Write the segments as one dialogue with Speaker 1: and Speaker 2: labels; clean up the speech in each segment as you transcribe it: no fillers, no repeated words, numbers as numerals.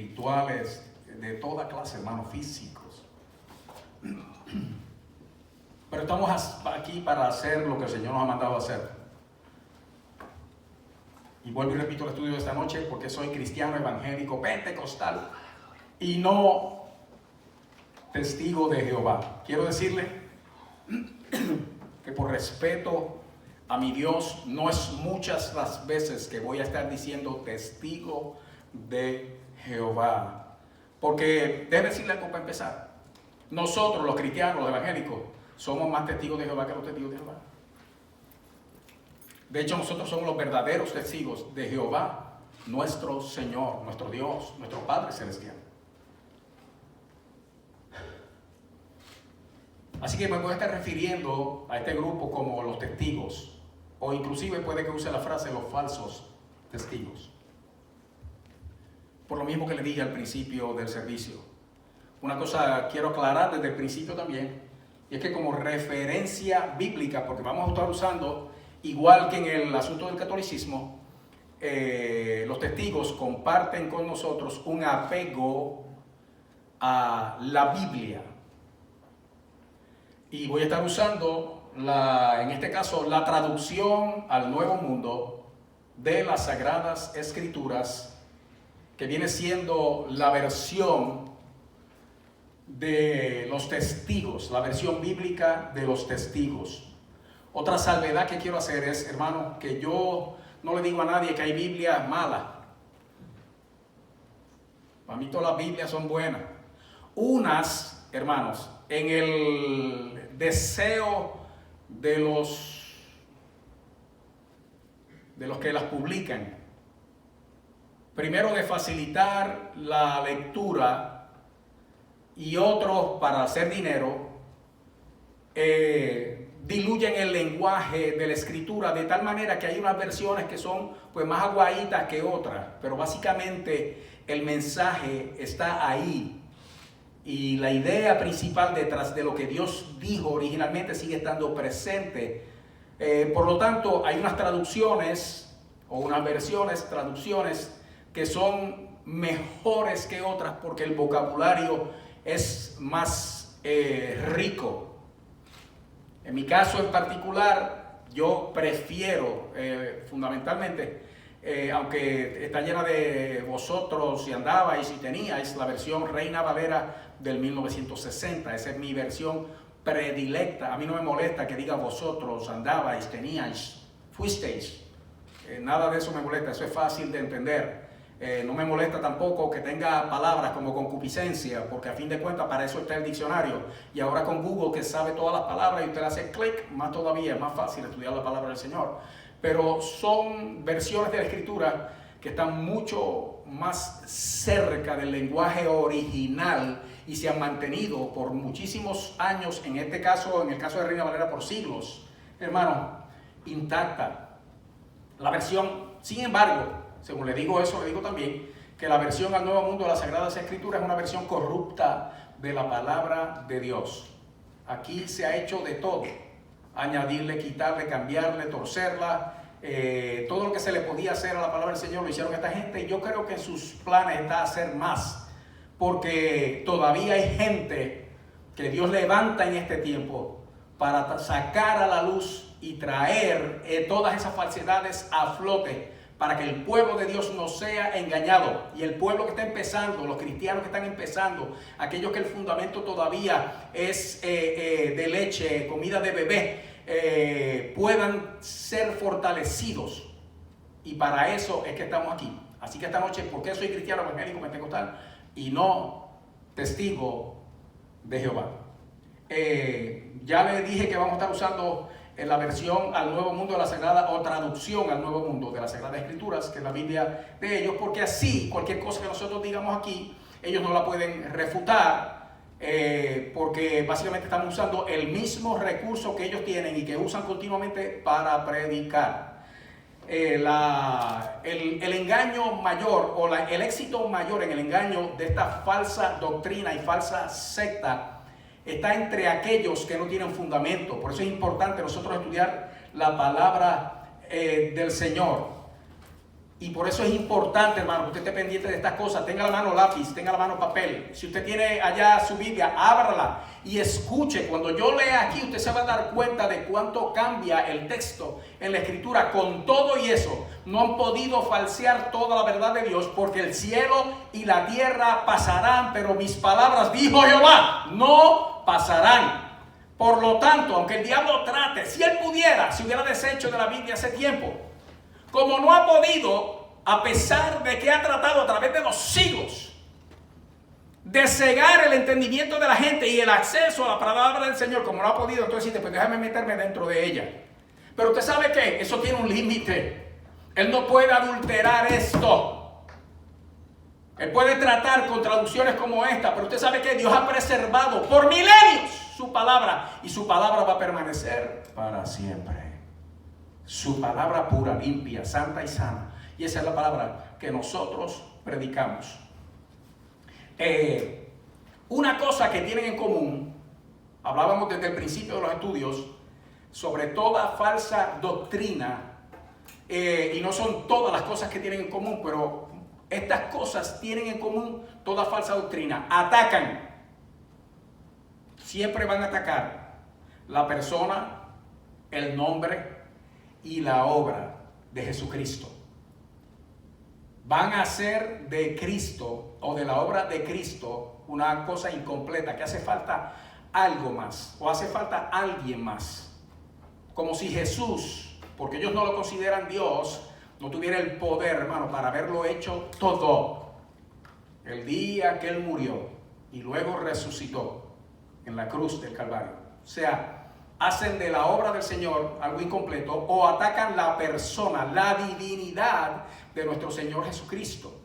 Speaker 1: espirituales, de toda clase, hermanos, físicos. Pero estamos aquí para hacer lo que el Señor nos ha mandado a hacer. Y vuelvo y repito el estudio de esta noche porque soy cristiano evangélico pentecostal y no testigo de Jehová. Quiero decirle que por respeto a mi Dios, no es muchas las veces que voy a estar diciendo testigo de Jehová. Porque debe decirle algo para empezar. Nosotros, los cristianos, los evangélicos, somos más testigos de Jehová que los testigos de Jehová. De hecho, nosotros somos los verdaderos testigos de Jehová, nuestro Señor, nuestro Dios, nuestro Padre Celestial. Así que me voy a estar refiriendo a este grupo como los testigos, o inclusive puede que use la frase los falsos testigos. Por lo mismo que le dije al principio del servicio. Una cosa quiero aclarar desde el principio también, y es que como referencia bíblica, porque vamos a estar usando, igual que en el asunto del catolicismo, los testigos comparten con nosotros un apego a la Biblia. Y voy a estar usando, en este caso, la traducción al Nuevo Mundo de las Sagradas Escrituras, que viene siendo la versión de los testigos, la versión bíblica de los testigos. Otra salvedad que quiero hacer es, hermano, que yo no le digo a nadie que hay Biblias malas. Para mí todas las Biblias son buenas. Unas, hermanos, en el deseo de los que las publican, primero de facilitar la lectura y otros para hacer dinero, diluyen el lenguaje de la escritura de tal manera que hay unas versiones que son pues más aguaditas que otras, pero básicamente el mensaje está ahí. Y la idea principal detrás de lo que Dios dijo originalmente sigue estando presente. Por lo tanto, hay unas traducciones o unas traducciones que son mejores que otras porque el vocabulario es más rico. En mi caso en particular, yo prefiero fundamentalmente, aunque está llena de vosotros y andabais y teníais, la versión Reina Valera del 1960. Esa es mi versión predilecta. A mí no me molesta que diga vosotros, andabais, teníais, fuisteis. Nada de eso me molesta, eso es fácil de entender. No me molesta tampoco que tenga palabras como concupiscencia, porque a fin de cuentas para eso está el diccionario. Y ahora con Google, que sabe todas las palabras y usted le hace clic, más todavía, es más fácil estudiar la palabra del Señor. Pero son versiones de la Escritura que están mucho más cerca del lenguaje original y se han mantenido por muchísimos años, en este caso, en el caso de Reina Valera, por siglos, hermano, intacta. La versión, sin embargo, según le digo eso, le digo también que la versión al Nuevo Mundo de las Sagradas Escrituras es una versión corrupta de la palabra de Dios. Aquí se ha hecho de todo. Añadirle, quitarle, cambiarle, torcerla, todo lo que se le podía hacer a la palabra del Señor lo hicieron esta gente, y yo creo que en sus planes está hacer más, porque todavía hay gente que Dios levanta en este tiempo para sacar a la luz y traer todas esas falsedades a flote, para que el pueblo de Dios no sea engañado. Y el pueblo que está empezando, los cristianos que están empezando, aquellos que el fundamento todavía es de leche, comida de bebé, puedan ser fortalecidos. Y para eso es que estamos aquí. Así que esta noche, ¿por qué soy cristiano evangélico pentecostal y no testigo de Jehová? Ya le dije que vamos a estar usando la versión al Nuevo Mundo de la Sagrada, o traducción al Nuevo Mundo de las Sagradas Escrituras, que es la Biblia de ellos, porque así cualquier cosa que nosotros digamos aquí, ellos no la pueden refutar, porque básicamente estamos usando el mismo recurso que ellos tienen y que usan continuamente para predicar. El engaño mayor, o el éxito mayor en el engaño de esta falsa doctrina y falsa secta está entre aquellos que no tienen fundamento. Por eso es importante nosotros estudiar la palabra del Señor. Y por eso es importante, hermano, que usted esté pendiente de estas cosas. Tenga la mano lápiz, tenga la mano papel. Si usted tiene allá su Biblia, ábrala y escuche. Cuando yo lea aquí, usted se va a dar cuenta de cuánto cambia el texto en la Escritura. Con todo y eso, no han podido falsear toda la verdad de Dios, porque el cielo y la tierra pasarán, pero mis palabras, dijo Jehová, no pasarán. Por lo tanto, aunque el diablo trate, si él pudiera, se hubiera deshecho de la Biblia hace tiempo. Como no ha podido, a pesar de que ha tratado a través de los siglos de cegar el entendimiento de la gente y el acceso a la palabra del Señor, como no ha podido, entonces dice, pues déjame meterme dentro de ella. Pero usted sabe que eso tiene un límite. Él no puede adulterar esto. Él puede tratar con traducciones como esta, pero usted sabe que Dios ha preservado por milenios su palabra, y su palabra va a permanecer para siempre. Su palabra pura, limpia, santa y sana. Y esa es la palabra que nosotros predicamos. Una cosa que tienen en común, hablábamos desde el principio de los estudios, sobre toda falsa doctrina, y no son todas las cosas que tienen en común, pero estas cosas tienen en común toda falsa doctrina. Atacan, siempre van a atacar la persona, el nombre y la obra de Jesucristo. Van a hacer de Cristo o de la obra de Cristo una cosa incompleta, que hace falta algo más o hace falta alguien más. Como si Jesús, porque ellos no lo consideran Dios, no tuviera el poder, hermano, para haberlo hecho todo. El día que Él murió y luego resucitó en la cruz del Calvario. O sea, hacen de la obra del Señor algo incompleto o atacan la persona, la divinidad de nuestro Señor Jesucristo.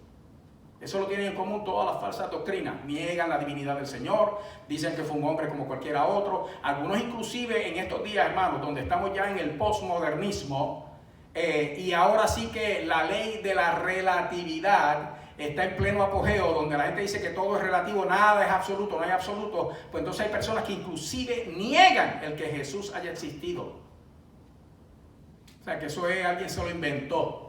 Speaker 1: Eso lo tienen en común todas las falsas doctrinas. Niegan la divinidad del Señor, dicen que fue un hombre como cualquiera otro. Algunos inclusive en estos días, hermanos, donde estamos ya en el postmodernismo, y ahora sí que la ley de la relatividad está en pleno apogeo, donde la gente dice que todo es relativo, nada es absoluto, no hay absoluto. Pues entonces hay personas que inclusive niegan el que Jesús haya existido. O sea, que eso es, alguien se lo inventó.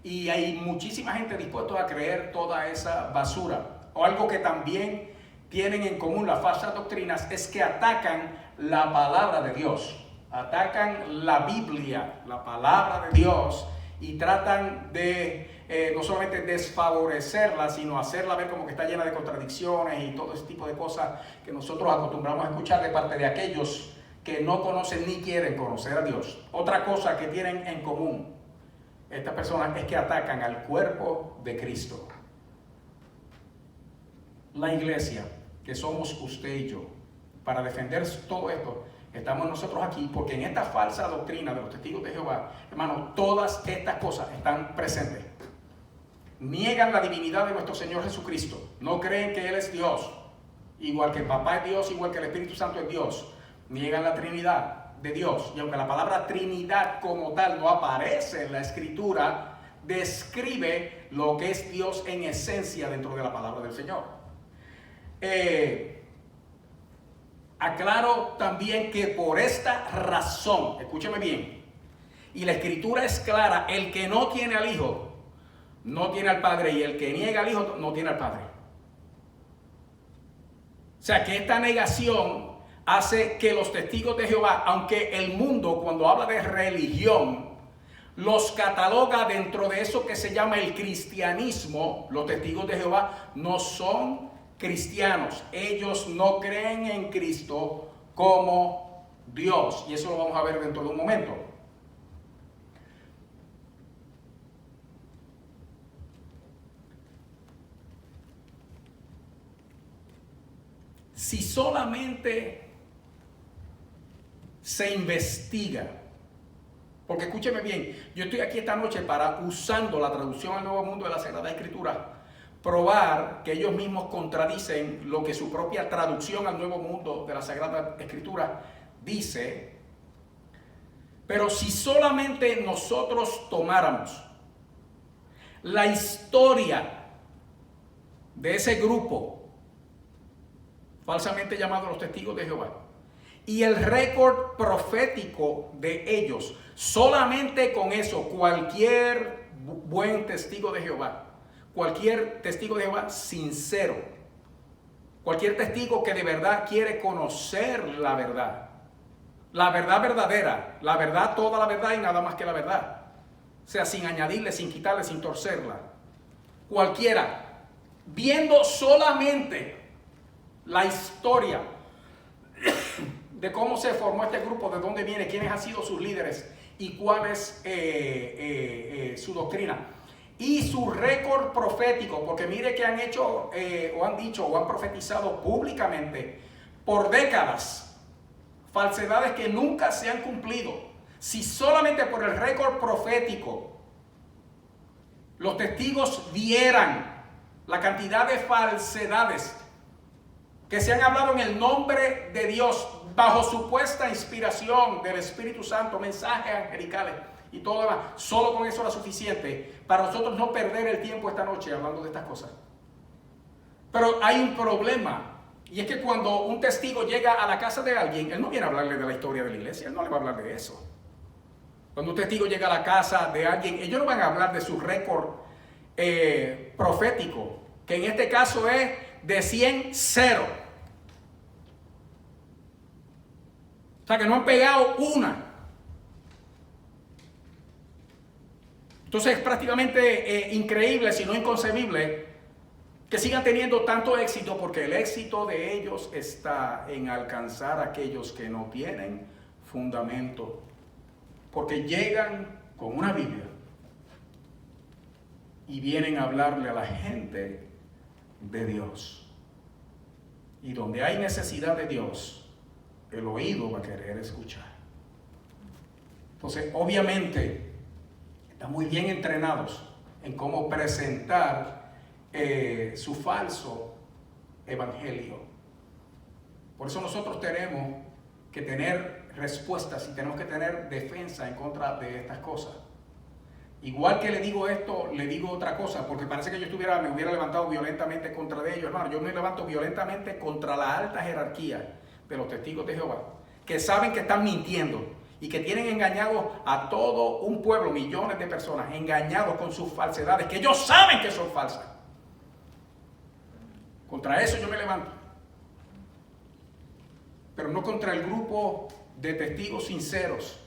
Speaker 1: Y hay muchísima gente dispuesta a creer toda esa basura. O algo que también tienen en común las falsas doctrinas es que atacan la palabra de Dios. Atacan la Biblia, la palabra de Dios, y tratan de no solamente desfavorecerla, sino hacerla ver como que está llena de contradicciones y todo ese tipo de cosas que nosotros acostumbramos a escuchar de parte de aquellos que no conocen ni quieren conocer a Dios. Otra cosa que tienen en común estas personas es que atacan al cuerpo de Cristo. La iglesia, que somos usted y yo, para defender todo esto, estamos nosotros aquí porque en esta falsa doctrina de los testigos de Jehová, hermano, todas estas cosas están presentes. Niegan la divinidad de nuestro Señor Jesucristo. No creen que Él es Dios. Igual que el Papá es Dios, igual que el Espíritu Santo es Dios. Niegan la Trinidad de Dios. Y aunque la palabra Trinidad como tal no aparece en la Escritura, describe lo que es Dios en esencia dentro de la palabra del Señor. Aclaro también que por esta razón, escúcheme bien, y la Escritura es clara, el que no tiene al Hijo no tiene al Padre, y el que niega al Hijo no tiene al Padre. O sea que esta negación hace que los testigos de Jehová, aunque el mundo cuando habla de religión los cataloga dentro de eso que se llama el cristianismo, los testigos de Jehová no son cristianos. Ellos no creen en Cristo como Dios, y eso lo vamos a ver dentro de un momento. Si solamente se investiga, porque escúcheme bien, yo estoy aquí esta noche para, usando la traducción al Nuevo Mundo de la Sagrada Escritura, probar que ellos mismos contradicen lo que su propia traducción al Nuevo Mundo de la Sagrada Escritura dice. Pero si solamente nosotros tomáramos la historia de ese grupo falsamente llamados los testigos de Jehová y el récord profético de ellos, solamente con eso cualquier buen testigo de Jehová, cualquier testigo de Jehová sincero, cualquier testigo que de verdad quiere conocer la verdad verdadera, la verdad, toda la verdad y nada más que la verdad, o sea, sin añadirle, sin quitarle, sin torcerla. Cualquiera, viendo solamente la historia de cómo se formó este grupo, de dónde viene, quiénes han sido sus líderes y cuál es su doctrina y su récord profético, porque mire que han hecho o han dicho o han profetizado públicamente por décadas falsedades que nunca se han cumplido. Si solamente por el récord profético los testigos vieran la cantidad de falsedades que se han hablado en el nombre de Dios bajo supuesta inspiración del Espíritu Santo, mensajes angelicales y todo lo demás, solo con eso era suficiente para nosotros no perder el tiempo esta noche hablando de estas cosas. Pero hay un problema, y es que cuando un testigo llega a la casa de alguien, él no viene a hablarle de la historia de la iglesia, él no le va a hablar de eso. Cuando un testigo llega a la casa de alguien, ellos no van a hablar de su récord profético, que en este caso es de 100, 0. O sea que no han pegado una. Entonces es prácticamente increíble, si no inconcebible, que sigan teniendo tanto éxito, porque el éxito de ellos está en alcanzar a aquellos que no tienen fundamento. Porque llegan con una Biblia y vienen a hablarle a la gente de Dios. Y donde hay necesidad de Dios, el oído va a querer escuchar. Entonces, obviamente, están muy bien entrenados en cómo presentar su falso evangelio. Por eso nosotros tenemos que tener respuestas y tenemos que tener defensa en contra de estas cosas. Igual que le digo esto, le digo otra cosa, porque parece que yo me hubiera levantado violentamente contra de ellos. Hermano, yo me levanto violentamente contra la alta jerarquía de los testigos de Jehová, que saben que están mintiendo y que tienen engañados a todo un pueblo, millones de personas, engañados con sus falsedades, que ellos saben que son falsas. Contra eso yo me levanto. Pero no contra el grupo de testigos sinceros,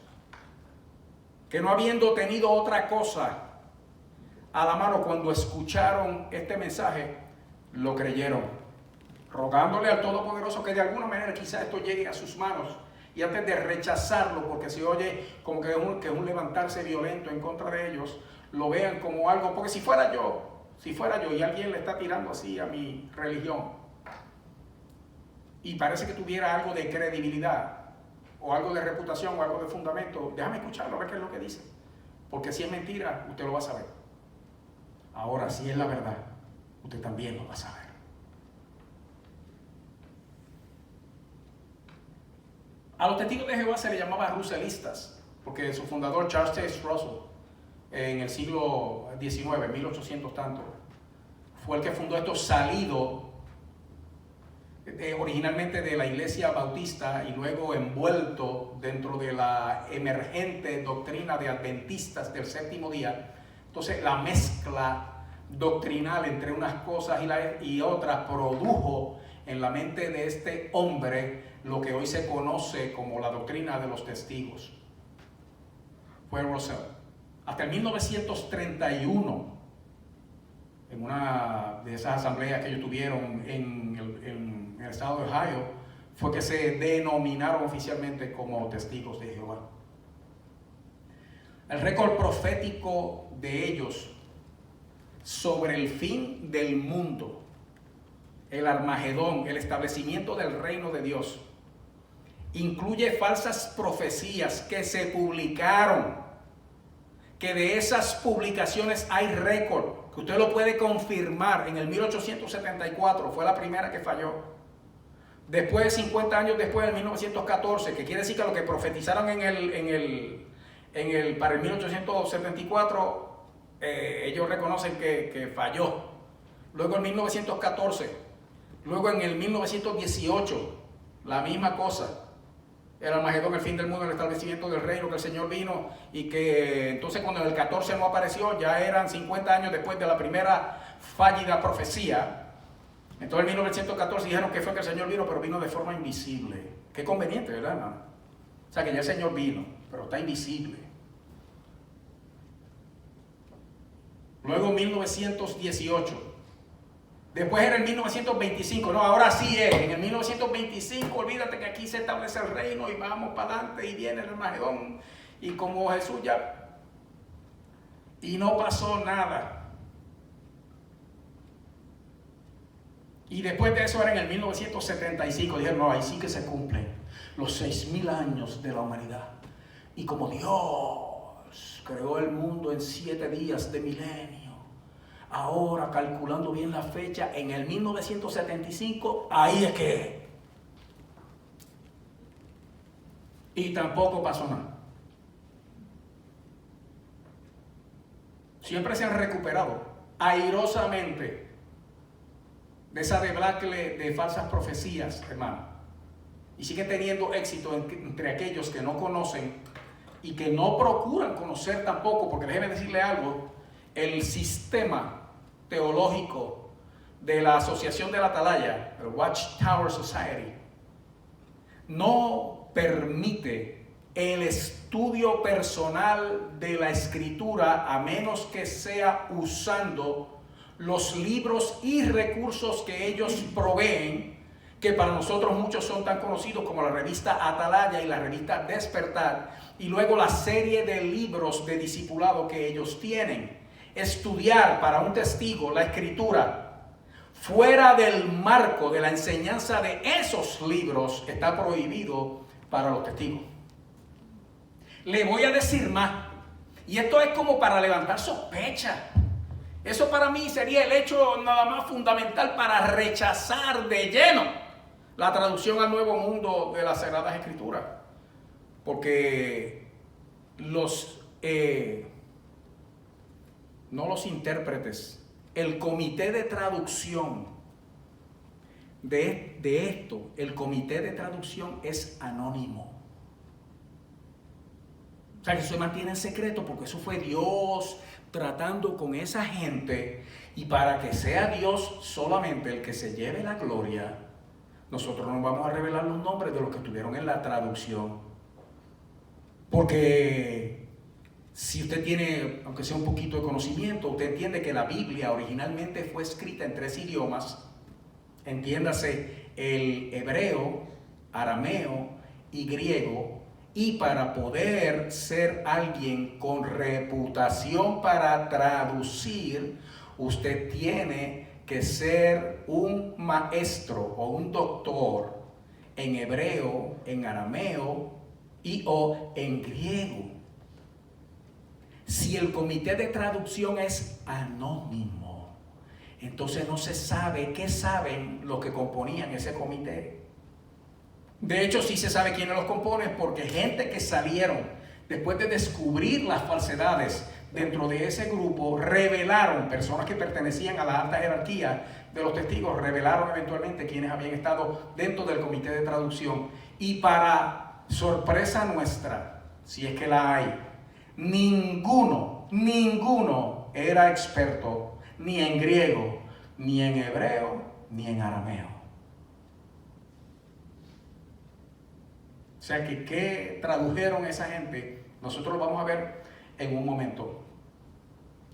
Speaker 1: que no habiendo tenido otra cosa a la mano cuando escucharon este mensaje, lo creyeron, rogándole al Todopoderoso que de alguna manera quizá esto llegue a sus manos, y antes de rechazarlo, porque se oye como que es un levantarse violento en contra de ellos, lo vean como algo, porque si fuera yo y alguien le está tirando así a mi religión, y parece que tuviera algo de credibilidad, o algo de reputación, o algo de fundamento, déjame escucharlo, a ver qué es lo que dice. Porque si es mentira, usted lo va a saber. Ahora, si es la verdad, usted también lo va a saber. A los testigos de Jehová se les llamaba russellistas, porque su fundador, Charles Taze Russell, en el siglo XIX, 1800 tanto, fue el que fundó esto, salido originalmente de la iglesia bautista y luego envuelto dentro de la emergente doctrina de adventistas del séptimo día. Entonces la mezcla doctrinal entre unas cosas y otras produjo en la mente de este hombre lo que hoy se conoce como la doctrina de los testigos. Fue Russell. Hasta el 1931, en una de esas asambleas que ellos tuvieron en el estado de Ohio, fue que se denominaron oficialmente como testigos de Jehová. El récord profético de ellos sobre el fin del mundo, el Armagedón, el establecimiento del reino de Dios, incluye falsas profecías que se publicaron, que de esas publicaciones hay récord, que usted lo puede confirmar. En el 1874 fue la primera que falló. Después, 50 años después, en 1914, que quiere decir que lo que profetizaron para el 1874, ellos reconocen que falló. Luego en 1914, luego en el 1918, la misma cosa. El Armagedón, el fin del mundo, el establecimiento del reino, que el Señor vino y que entonces cuando en el 14 no apareció, ya eran 50 años después de la primera fallida profecía. Entonces en 1914 dijeron que fue que el Señor vino, pero vino de forma invisible. Qué conveniente, ¿verdad, hermano? O sea que ya el Señor vino, pero está invisible. Luego 1918. Después era el 1925, no, ahora sí es. En el 1925, olvídate que aquí se establece el reino y vamos para adelante y viene el Armagedón. Y como Jesús ya... Y no pasó nada. Y después de eso era en el 1975. Dijeron, no, ahí sí que se cumplen los 6000 años de la humanidad. Y como Dios creó el mundo en 7 días de milenio, ahora calculando bien la fecha, en el 1975, ahí es que. Y tampoco pasó nada. Siempre se han recuperado airosamente de esa debacle de falsas profecías, hermano. Y siguen teniendo éxito entre aquellos que no conocen y que no procuran conocer tampoco, porque déjeme decirle algo, el sistema teológico de la Asociación de la Atalaya, el Watchtower Society, no permite el estudio personal de la Escritura a menos que sea usando los libros y recursos que ellos proveen, que para nosotros muchos son tan conocidos como la revista Atalaya y la revista Despertar, y luego la serie de libros de discipulado que ellos tienen. Estudiar para un testigo la Escritura fuera del marco de la enseñanza de esos libros está prohibido para los testigos. Le voy a decir más, y esto es como para levantar sospecha. Eso para mí sería el hecho nada más fundamental para rechazar de lleno la traducción al Nuevo Mundo de las Sagradas Escrituras. Porque no los intérpretes, el comité de traducción de esto, el comité de traducción es anónimo. O sea, que eso se mantiene en secreto porque eso fue Dios tratando con esa gente, y para que sea Dios solamente el que se lleve la gloria, nosotros no vamos a revelar los nombres de los que estuvieron en la traducción. Porque si usted tiene, aunque sea un poquito de conocimiento, usted entiende que la Biblia originalmente fue escrita en 3 idiomas, entiéndase el hebreo, arameo y griego, y para poder ser alguien con reputación para traducir, usted tiene que ser un maestro o un doctor en hebreo, en arameo y o en griego. Si el comité de traducción es anónimo, entonces no se sabe qué saben los que componían ese comité. De hecho, sí se sabe quiénes los componen, porque gente que salieron después de descubrir las falsedades dentro de ese grupo, revelaron, personas que pertenecían a la alta jerarquía de los testigos, revelaron eventualmente quiénes habían estado dentro del comité de traducción. Y para sorpresa nuestra, si es que la hay, ninguno era experto ni en griego, ni en hebreo, ni en arameo. O sea que ¿qué tradujeron esa gente? Nosotros lo vamos a ver en un momento.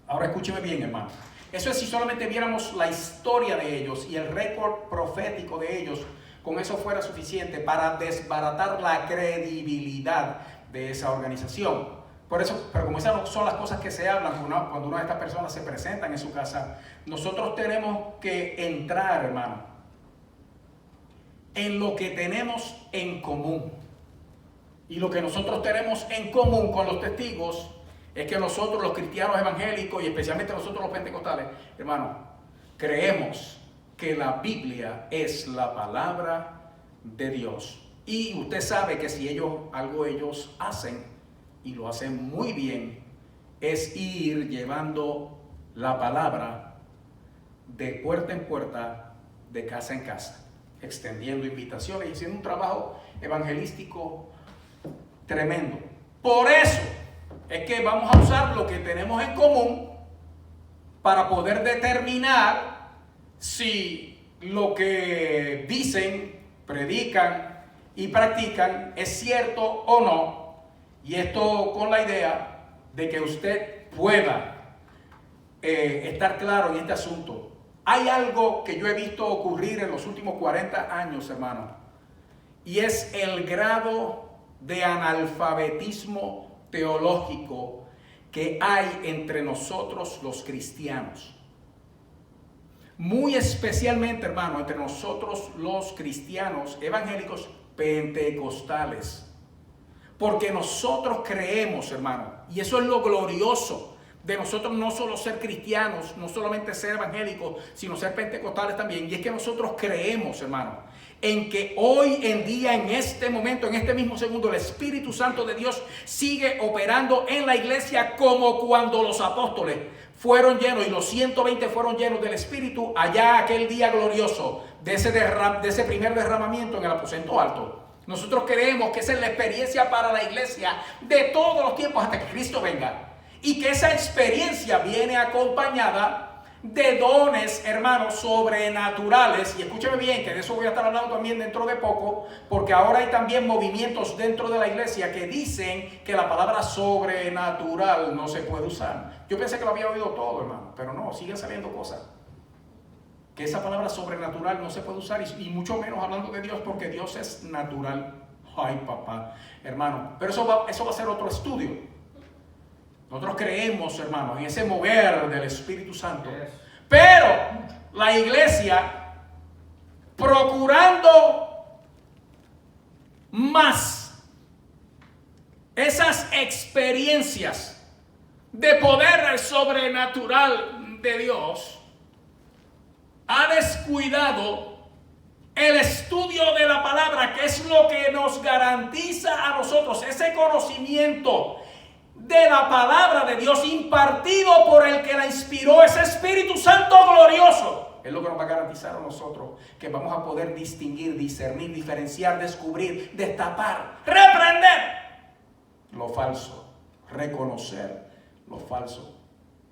Speaker 1: Ahora escúcheme bien, hermano. Eso es si solamente viéramos la historia de ellos y el récord profético de ellos, con eso fuera suficiente para desbaratar la credibilidad de esa organización. Por eso, pero como esas son las cosas que se hablan cuando una de estas personas se presentan en su casa, nosotros tenemos que entrar, hermano, en lo que tenemos en común. Y lo que nosotros tenemos en común con los testigos es que nosotros, los cristianos evangélicos, y especialmente nosotros los pentecostales, hermano, creemos que la Biblia es la palabra de Dios. Y usted sabe que si ellos hacen, y lo hacen muy bien, es ir llevando la palabra de puerta en puerta, de casa en casa, extendiendo invitaciones y haciendo un trabajo evangelístico tremendo. Por eso es que vamos a usar lo que tenemos en común para poder determinar si lo que dicen, predican y practican es cierto o no. Y esto con la idea de que usted pueda estar claro en este asunto. Hay algo que yo he visto ocurrir en los últimos 40 años, hermano, y es el grado de analfabetismo teológico que hay entre nosotros los cristianos. Muy especialmente, hermano, entre nosotros los cristianos evangélicos pentecostales. Porque nosotros creemos, hermano, y eso es lo glorioso de nosotros, no solo ser cristianos, no solamente ser evangélicos, sino ser pentecostales también. Y es que nosotros creemos, hermano, en que hoy en día, en este momento, en este mismo segundo, el Espíritu Santo de Dios sigue operando en la iglesia como cuando los apóstoles fueron llenos y los 120 fueron llenos del Espíritu allá aquel día glorioso de ese primer derramamiento en el aposento alto. Nosotros creemos que esa es la experiencia para la iglesia de todos los tiempos hasta que Cristo venga. Y que esa experiencia viene acompañada de dones, hermanos, sobrenaturales. Y escúcheme bien, que de eso voy a estar hablando también dentro de poco, porque ahora hay también movimientos dentro de la iglesia que dicen que la palabra sobrenatural no se puede usar. Yo pensé que lo había oído todo, hermano, pero no, siguen saliendo cosas. Que esa palabra sobrenatural no se puede usar, y mucho menos hablando de Dios, porque Dios es natural. Ay, papá, hermano, pero eso va a ser otro estudio. Nosotros creemos, hermano, en ese mover del Espíritu Santo. Pero la iglesia, procurando más esas experiencias de poder sobrenatural de Dios, ha descuidado el estudio de la palabra, que es lo que nos garantiza a nosotros ese conocimiento de la palabra de Dios impartido por el que la inspiró, ese Espíritu Santo glorioso. Es lo que nos va a garantizar a nosotros que vamos a poder distinguir, discernir, diferenciar, descubrir, destapar, reprender lo falso, reconocer lo falso.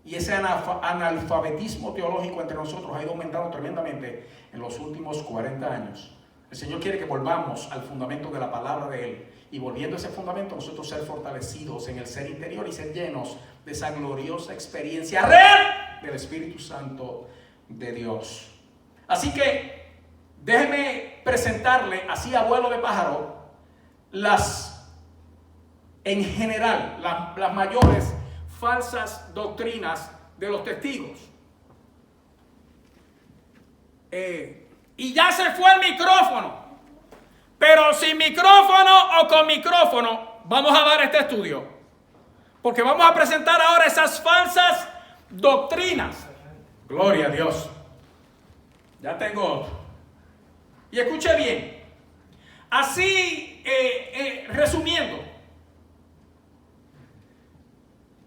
Speaker 1: Y ese analfabetismo teológico entre nosotros ha ido aumentando tremendamente en los últimos 40 años. El Señor quiere que volvamos al fundamento de la palabra de Él. Y volviendo a ese fundamento, nosotros ser fortalecidos en el ser interior y ser llenos de esa gloriosa experiencia real del Espíritu Santo de Dios. Así que déjeme presentarle, así a vuelo de pájaro, en general, las mayores falsas doctrinas de los testigos. Y ya se fue el micrófono. Pero sin micrófono o con micrófono, vamos a dar este estudio. Porque vamos a presentar ahora esas falsas doctrinas. Gloria a Dios. Ya tengo otro. Y escuche bien. Así, resumiendo.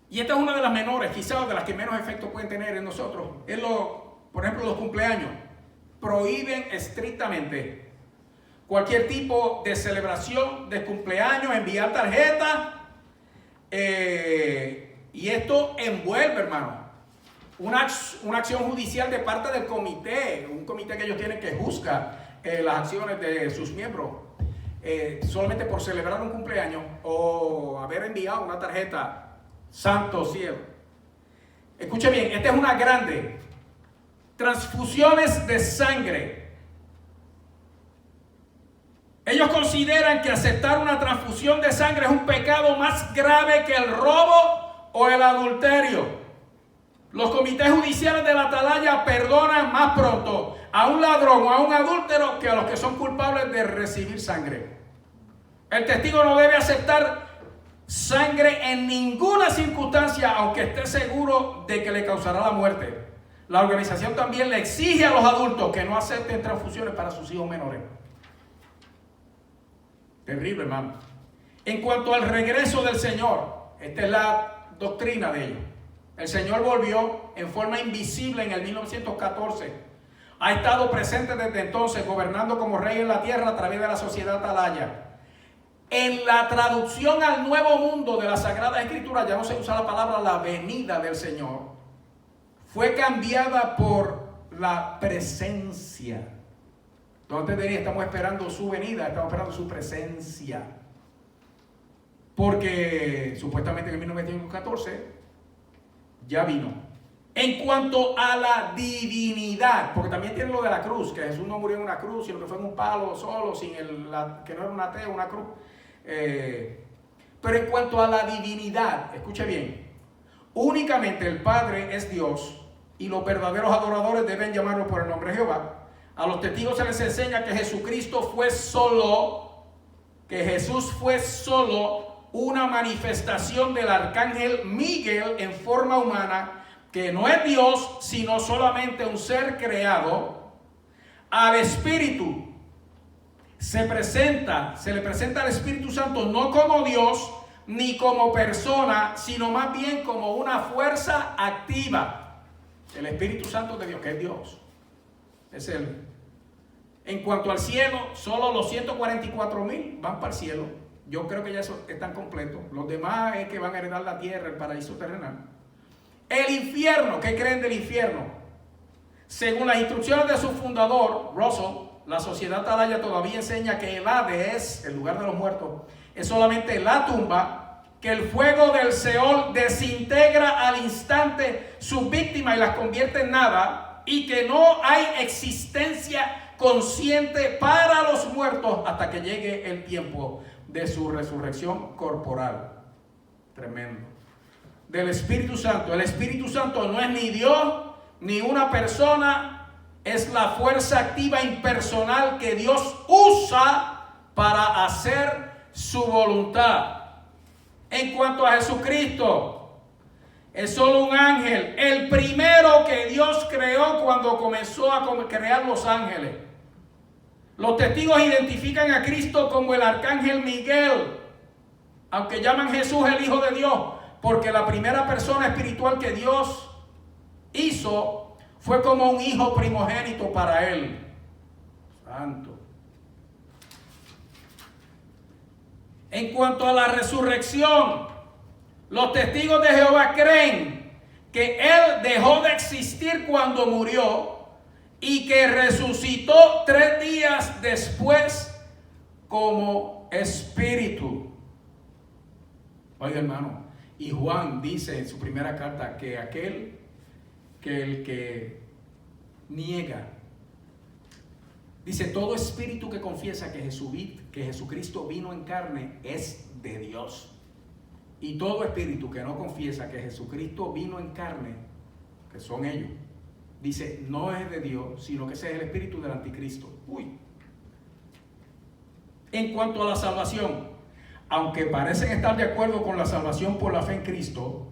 Speaker 1: Y esta es una de las menores, quizás de las que menos efecto pueden tener en nosotros. Por ejemplo, los cumpleaños. Prohíben estrictamente cualquier tipo de celebración de cumpleaños, enviar tarjetas. Y esto envuelve, hermano, una acción judicial de parte del comité. Un comité que ellos tienen que juzgar las acciones de sus miembros. Solamente por celebrar un cumpleaños o haber enviado una tarjeta. Santo cielo. Escuche bien, esta es una grande. Transfusiones de sangre. Ellos consideran que aceptar una transfusión de sangre es un pecado más grave que el robo o el adulterio. Los comités judiciales de la atalaya perdonan más pronto a un ladrón o a un adúltero que a los que son culpables de recibir sangre. El testigo no debe aceptar sangre en ninguna circunstancia, aunque esté seguro de que le causará la muerte. La organización también le exige a los adultos que no acepten transfusiones para sus hijos menores. Terrible, hermano. En cuanto al regreso del Señor, esta es la doctrina de ellos. El Señor volvió en forma invisible en el 1914. Ha estado presente desde entonces, gobernando como rey en la tierra a través de la sociedad atalaya. En la traducción al Nuevo Mundo de la Sagrada Escritura ya no se usa la palabra la venida del Señor. Fue cambiada por la presencia. Entonces estamos esperando su venida, estamos esperando su presencia. Porque supuestamente en 1914 ya vino. En cuanto a la divinidad, porque también tiene lo de la cruz, que Jesús no murió en una cruz, sino que fue en un palo solo, sin que no era un ateo, una cruz. Pero en cuanto a la divinidad, escuche bien, únicamente el Padre es Dios y los verdaderos adoradores deben llamarlo por el nombre de Jehová. A los testigos se les enseña que Jesús fue solo una manifestación del arcángel Miguel en forma humana, que no es Dios, sino solamente un ser creado. Al Espíritu se le presenta al Espíritu Santo no como Dios ni como persona, sino más bien como una fuerza activa. El Espíritu Santo de Dios, que es Dios, es Él. En cuanto al cielo, solo los 144,000 van para el cielo. Yo creo que ya están completos. Los demás es que van a heredar la tierra, el paraíso terrenal. El infierno, ¿qué creen del infierno? Según las instrucciones de su fundador, Russell, la Sociedad Atalaya todavía enseña que el Hades, el lugar de los muertos, es solamente la tumba, que el fuego del Seol desintegra al instante sus víctimas y las convierte en nada, y que no hay existencia consciente para los muertos hasta que llegue el tiempo de su resurrección corporal. Tremendo. Del Espíritu Santo. El Espíritu Santo no es ni Dios ni una persona, es la fuerza activa impersonal que Dios usa para hacer su voluntad. En cuanto a Jesucristo, es solo un ángel, el primero que Dios creó cuando comenzó a crear los ángeles. Los testigos identifican a Cristo como el arcángel Miguel, aunque llaman Jesús el Hijo de Dios, porque la primera persona espiritual que Dios hizo fue como un hijo primogénito para él. Santo. En cuanto a la resurrección, los testigos de Jehová creen que Él dejó de existir cuando murió y que resucitó 3 días después como espíritu. Oiga, hermano, y Juan dice en su primera carta que el que niega, dice, todo espíritu que confiesa que Jesucristo vino en carne es de Dios. Y todo espíritu que no confiesa que Jesucristo vino en carne, que son ellos, dice, no es de Dios, sino que ese es el espíritu del anticristo. Uy. En cuanto a la salvación, aunque parecen estar de acuerdo con la salvación por la fe en Cristo,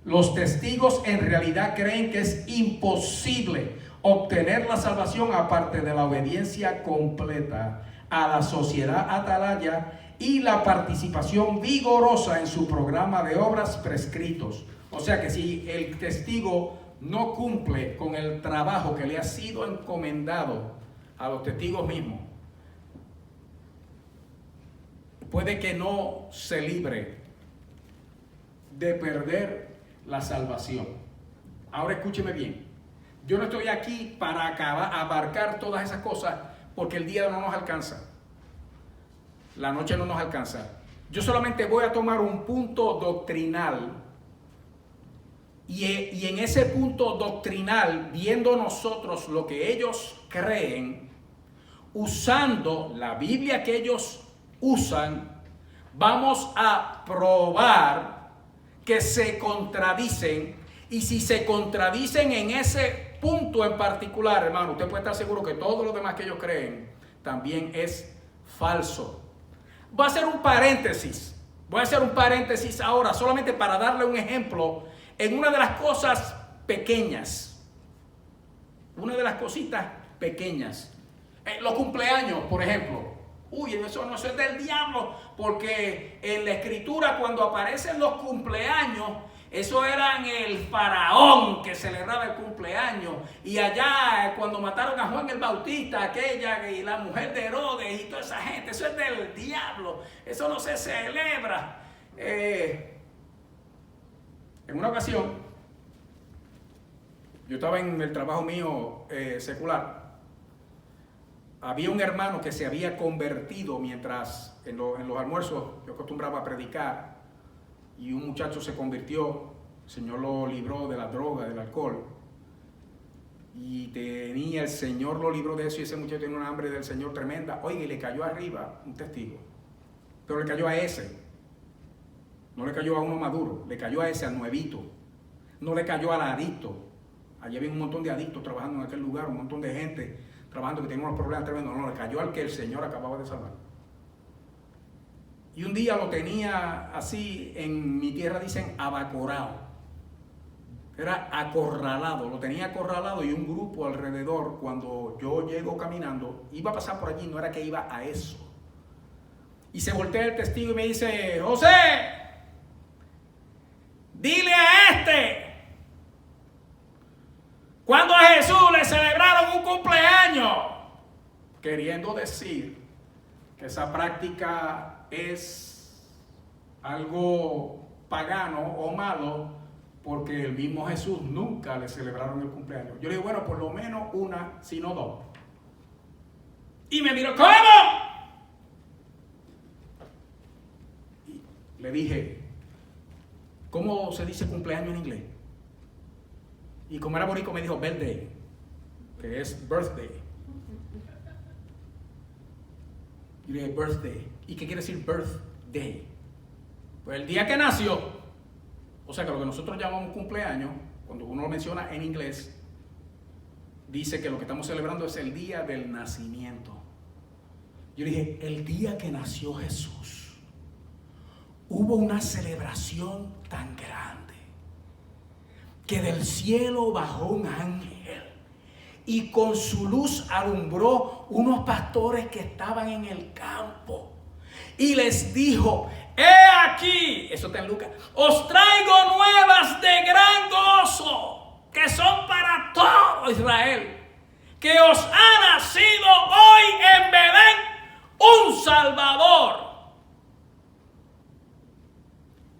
Speaker 1: los testigos en realidad creen que es imposible obtener la salvación aparte de la obediencia completa a la Sociedad Atalaya y la participación vigorosa en su programa de obras prescritos. O sea que si el testigo no cumple con el trabajo que le ha sido encomendado a los testigos mismos, puede que no se libre de perder la salvación. Ahora escúcheme bien. Yo no estoy aquí para abarcar todas esas cosas porque el día no nos alcanza. La noche no nos alcanza. Yo solamente voy a tomar un punto doctrinal y en ese punto doctrinal, viendo nosotros lo que ellos creen, usando la Biblia que ellos usan, vamos a probar que se contradicen. Y si se contradicen en ese punto en particular, hermano, usted puede estar seguro que todo lo demás que ellos creen también es falso. Voy a hacer un paréntesis. Voy a hacer un paréntesis ahora, solamente para darle un ejemplo en una de las cosas pequeñas. Una de las cositas pequeñas. Los cumpleaños, por ejemplo. Uy, eso no es del diablo, porque en la escritura cuando aparecen los cumpleaños Eso era el faraón que celebraba el cumpleaños. Y allá cuando mataron a Juan el Bautista, aquella y la mujer de Herodes y toda esa gente, eso es del diablo. Eso no se celebra. En una ocasión, yo estaba en el trabajo mío secular. Había un hermano que se había convertido mientras en los almuerzos yo acostumbraba a predicar, y un muchacho se convirtió. El Señor lo libró de la droga, del alcohol, y el Señor lo libró de eso, y ese muchacho tenía una hambre del Señor tremenda. Oiga, y le cayó arriba un testigo, pero le cayó a ese, no le cayó a uno maduro, le cayó a ese, al nuevito, no le cayó al adicto. Allí había un montón de adictos trabajando en aquel lugar, un montón de gente trabajando que tenía unos problemas tremendos. No, le cayó al que el Señor acababa de salvar. Y un día lo tenía así, en mi tierra dicen abacorado. Era acorralado, lo tenía acorralado, y un grupo alrededor, cuando yo llego caminando, iba a pasar por allí, no era que iba a eso. Y se voltea el testigo y me dice: José, dile a este, cuando a Jesús le celebraron un cumpleaños, queriendo decir que esa práctica es algo pagano o malo, porque el mismo Jesús nunca le celebraron el cumpleaños. Yo le digo, bueno, por lo menos una, si no dos. Y me miró, ¿cómo? Y le dije, ¿cómo se dice cumpleaños en inglés? Y como era bonito me dijo birthday, que es birthday. Y le dije birthday. ¿Y qué quiere decir birthday? Pues el día que nació. O sea que lo que nosotros llamamos cumpleaños, cuando uno lo menciona en inglés, dice que lo que estamos celebrando es el día del nacimiento. Yo dije, el día que nació Jesús, hubo una celebración tan grande que del cielo bajó un ángel y con su luz alumbró unos pastores que estaban en el campo y les dijo: he aquí, eso está en Lucas, os traigo nuevas de gran gozo, que son para todo Israel, que os ha nacido hoy en Belén un Salvador.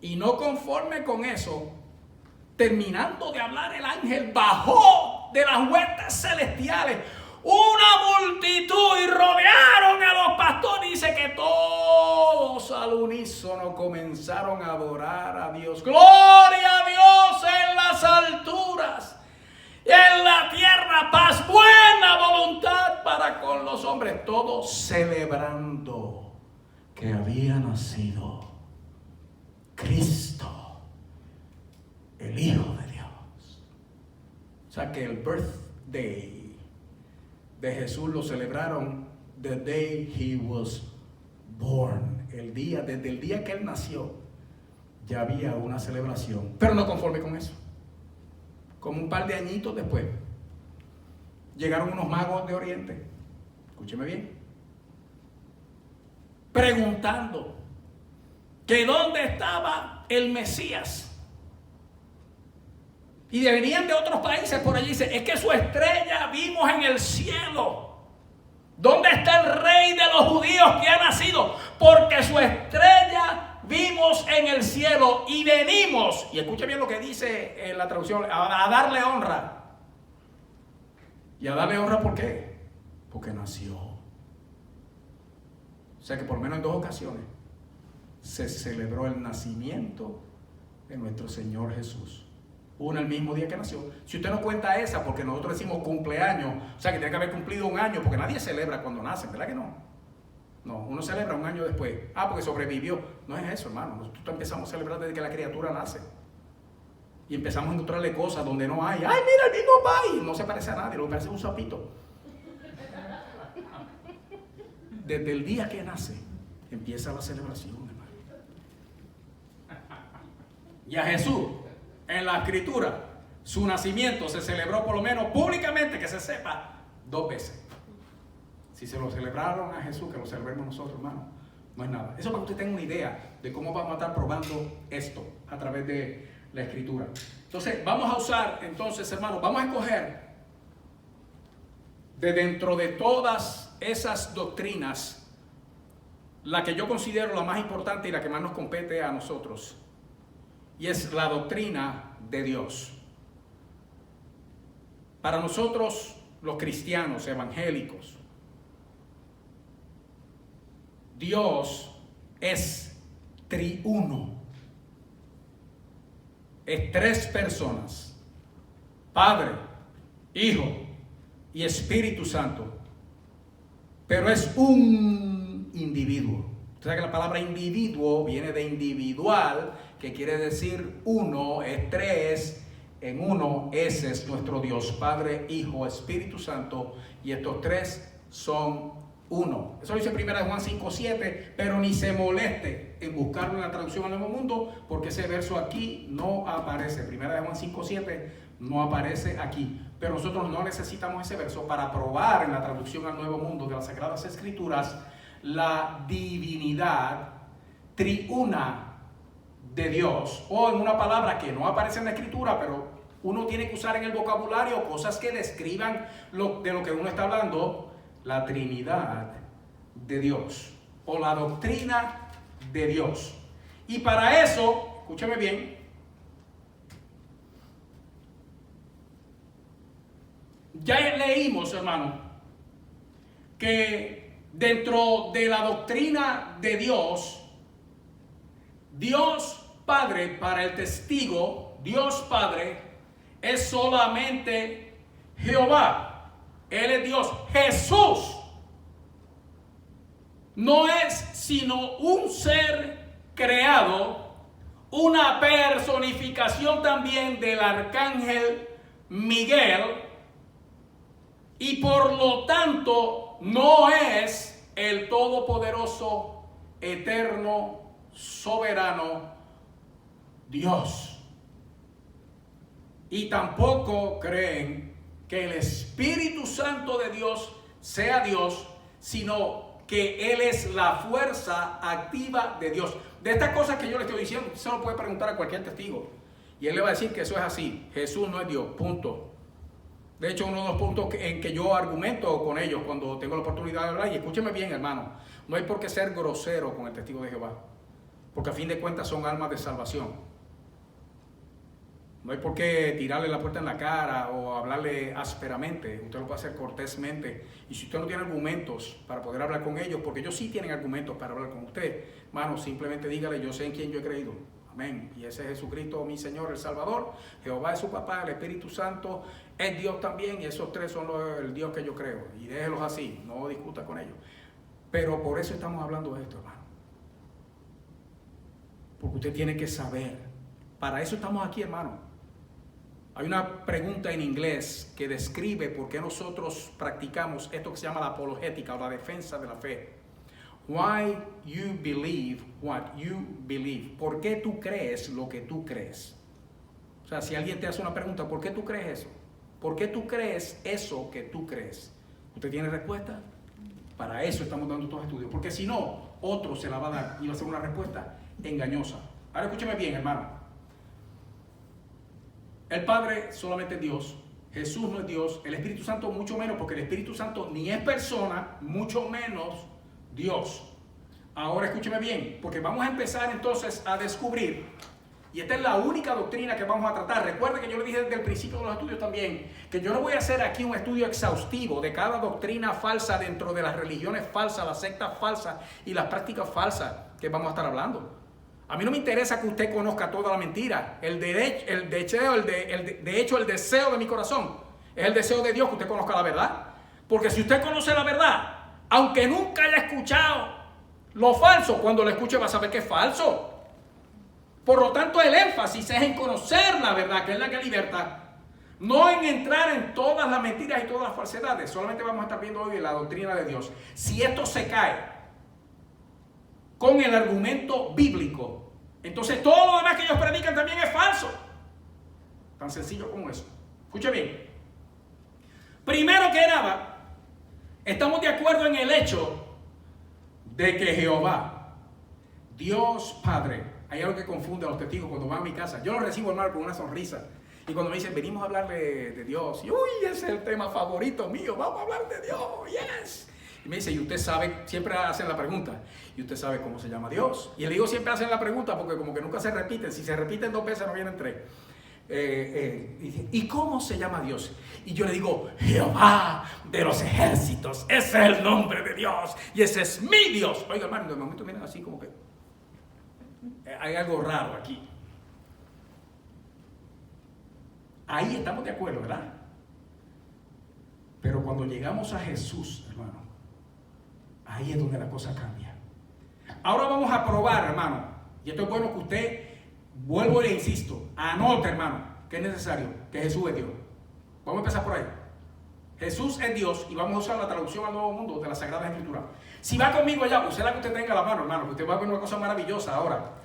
Speaker 1: Y no conforme con eso, terminando de hablar, el ángel bajó de las huestes celestiales una multitud y rodearon a los pastores. Dice que todos al unísono comenzaron a adorar a Dios. Gloria a Dios en las alturas y en la tierra paz, buena voluntad para con los hombres. Todos celebrando que había nacido Cristo, el Hijo de Dios. O sea que el birthday de Jesús lo celebraron the day he was born. Desde el día que él nació, ya había una celebración. Pero no conforme con eso, como un par de añitos después, llegaron unos magos de Oriente, escúcheme bien, preguntando que dónde estaba el Mesías. Y venían de otros países por allí. Dice, es que su estrella vimos en el cielo. ¿Dónde está el rey de los judíos que ha nacido? Porque su estrella vimos en el cielo y venimos. Y escuche bien lo que dice en la traducción, a darle honra. ¿Y a darle honra por qué? Porque nació. O sea que por lo menos en 2 ocasiones se celebró el nacimiento de nuestro Señor Jesús. Una el mismo día que nació. Si usted no cuenta esa, porque nosotros decimos cumpleaños, o sea que tiene que haber cumplido 1 año, porque nadie celebra cuando nace, ¿verdad que no? No, uno celebra 1 año después. Porque sobrevivió. No es eso, hermano. Nosotros empezamos a celebrar desde que la criatura nace. Y empezamos a encontrarle cosas donde no hay. ¡Ay, mira, el mismo país! No se parece a nadie, lo que parece es un sapito. Desde el día que nace, empieza la celebración, hermano. Y a Jesús, en la escritura, su nacimiento se celebró por lo menos públicamente, que se sepa, 2 veces. Si se lo celebraron a Jesús, que lo celebremos nosotros, hermano, no es nada. Eso para que usted tenga una idea de cómo vamos a estar probando esto a través de la Escritura. Entonces, vamos a usar, entonces, hermanos, vamos a escoger de dentro de todas esas doctrinas la que yo considero la más importante y la que más nos compete a nosotros. Y es la doctrina de Dios. Para nosotros, los cristianos evangélicos, Dios es triuno. Es tres personas: Padre, Hijo y Espíritu Santo. Pero es un individuo. Usted sabe que la palabra individuo viene de individual, que quiere decir uno, es tres. En uno, ese es nuestro Dios, Padre, Hijo, Espíritu Santo, y estos tres son uno. Eso lo dice 1 Juan 5:7, pero ni se moleste en buscarlo en la traducción al Nuevo Mundo, porque ese verso aquí no aparece. 1 Juan 5:7 no aparece aquí, pero nosotros no necesitamos ese verso para probar en la traducción al Nuevo Mundo de las Sagradas Escrituras la divinidad triuna de Dios, o en una palabra que no aparece en la Escritura, pero uno tiene que usar en el vocabulario cosas que describan de lo que uno está hablando: la Trinidad de Dios, o la doctrina de Dios. Y para eso, escúchame bien, ya leímos, hermano, que dentro de la doctrina de Dios, Dios Padre, para el testigo, Dios Padre es solamente Jehová. Él es Dios. Jesús no es sino un ser creado, una personificación también del arcángel Miguel, y por lo tanto no es el todopoderoso, eterno, soberano Dios. Y tampoco creen que el Espíritu Santo de Dios sea Dios, sino que Él es la fuerza activa de Dios. De estas cosas que yo le estoy diciendo, usted se lo puede preguntar a cualquier testigo, y él le va a decir que eso es así. Jesús no es Dios, punto. De hecho, uno de los puntos en que yo argumento con ellos cuando tengo la oportunidad de hablar, y escúcheme bien, hermano, no hay por qué ser grosero con el testigo de Jehová, porque a fin de cuentas son almas de salvación. No hay por qué tirarle la puerta en la cara o hablarle ásperamente. Usted lo puede hacer cortésmente. Y si usted no tiene argumentos para poder hablar con ellos, porque ellos sí tienen argumentos para hablar con usted, hermano, simplemente dígale: yo sé en quién yo he creído. Amén. Y ese es Jesucristo, mi Señor, el Salvador. Jehová es su papá, el Espíritu Santo es Dios también. Y esos tres son el Dios que yo creo. Y déjelos así, no discuta con ellos. Pero por eso estamos hablando de esto, hermano. Porque usted tiene que saber. Para eso estamos aquí, hermano. Hay una pregunta en inglés que describe por qué nosotros practicamos esto que se llama la apologética o la defensa de la fe. Why you believe what you believe. ¿Por qué tú crees lo que tú crees? O sea, si alguien te hace una pregunta, ¿por qué tú crees eso? ¿Por qué tú crees eso que tú crees? ¿Usted tiene respuesta? Para eso estamos dando estos estudios. Porque si no, otro se la va a dar y va a ser una respuesta engañosa. Ahora escúcheme bien, hermano. El Padre solamente es Dios, Jesús no es Dios, el Espíritu Santo mucho menos, porque el Espíritu Santo ni es persona, mucho menos Dios. Ahora escúcheme bien, porque vamos a empezar entonces a descubrir, y esta es la única doctrina que vamos a tratar. Recuerde que yo le dije desde el principio de los estudios también, que yo no voy a hacer aquí un estudio exhaustivo de cada doctrina falsa dentro de las religiones falsas, las sectas falsas y las prácticas falsas que vamos a estar hablando. A mí no me interesa que usted conozca toda la mentira. De hecho, el deseo de mi corazón es el deseo de Dios, que usted conozca la verdad. Porque si usted conoce la verdad, aunque nunca haya escuchado lo falso, cuando lo escuche va a saber que es falso. Por lo tanto, el énfasis es en conocer la verdad, que es la que liberta, no en entrar en todas las mentiras y todas las falsedades. Solamente vamos a estar viendo hoy la doctrina de Dios. Si esto se cae con el argumento bíblico, entonces todo lo demás que ellos predican también es falso. Tan sencillo como eso. Escuche bien. Primero que nada, estamos de acuerdo en el hecho de que Jehová, Dios Padre, Hay algo que confunde a los testigos cuando van a mi casa. Yo los recibo, hermano, con una sonrisa. Y cuando me dicen, venimos a hablar de Dios. Y, uy, ese es el tema favorito mío. Vamos a hablar de Dios. Yes. Y me dice, y usted sabe, siempre hacen la pregunta, ¿y usted sabe cómo se llama Dios? Y le digo, siempre hacen la pregunta porque como que nunca se repiten. Si se repiten 2 veces, no vienen 3. ¿Y cómo se llama Dios? Y yo le digo, Jehová de los ejércitos. Ese es el nombre de Dios. Y ese es mi Dios. Oiga, hermano, de momento miren así como que hay algo raro aquí. Ahí estamos de acuerdo, ¿verdad? Pero cuando llegamos a Jesús, hermano, ahí es donde la cosa cambia. Ahora vamos a probar, hermano. Y esto es bueno que usted, vuelvo y le insisto, anote, hermano, que es necesario, que Jesús es Dios. Vamos a empezar por ahí. Jesús es Dios y vamos a usar la traducción al Nuevo Mundo de la Sagrada Escritura. Si va conmigo allá, use la que usted tenga a la mano, hermano, que usted va a ver una cosa maravillosa ahora.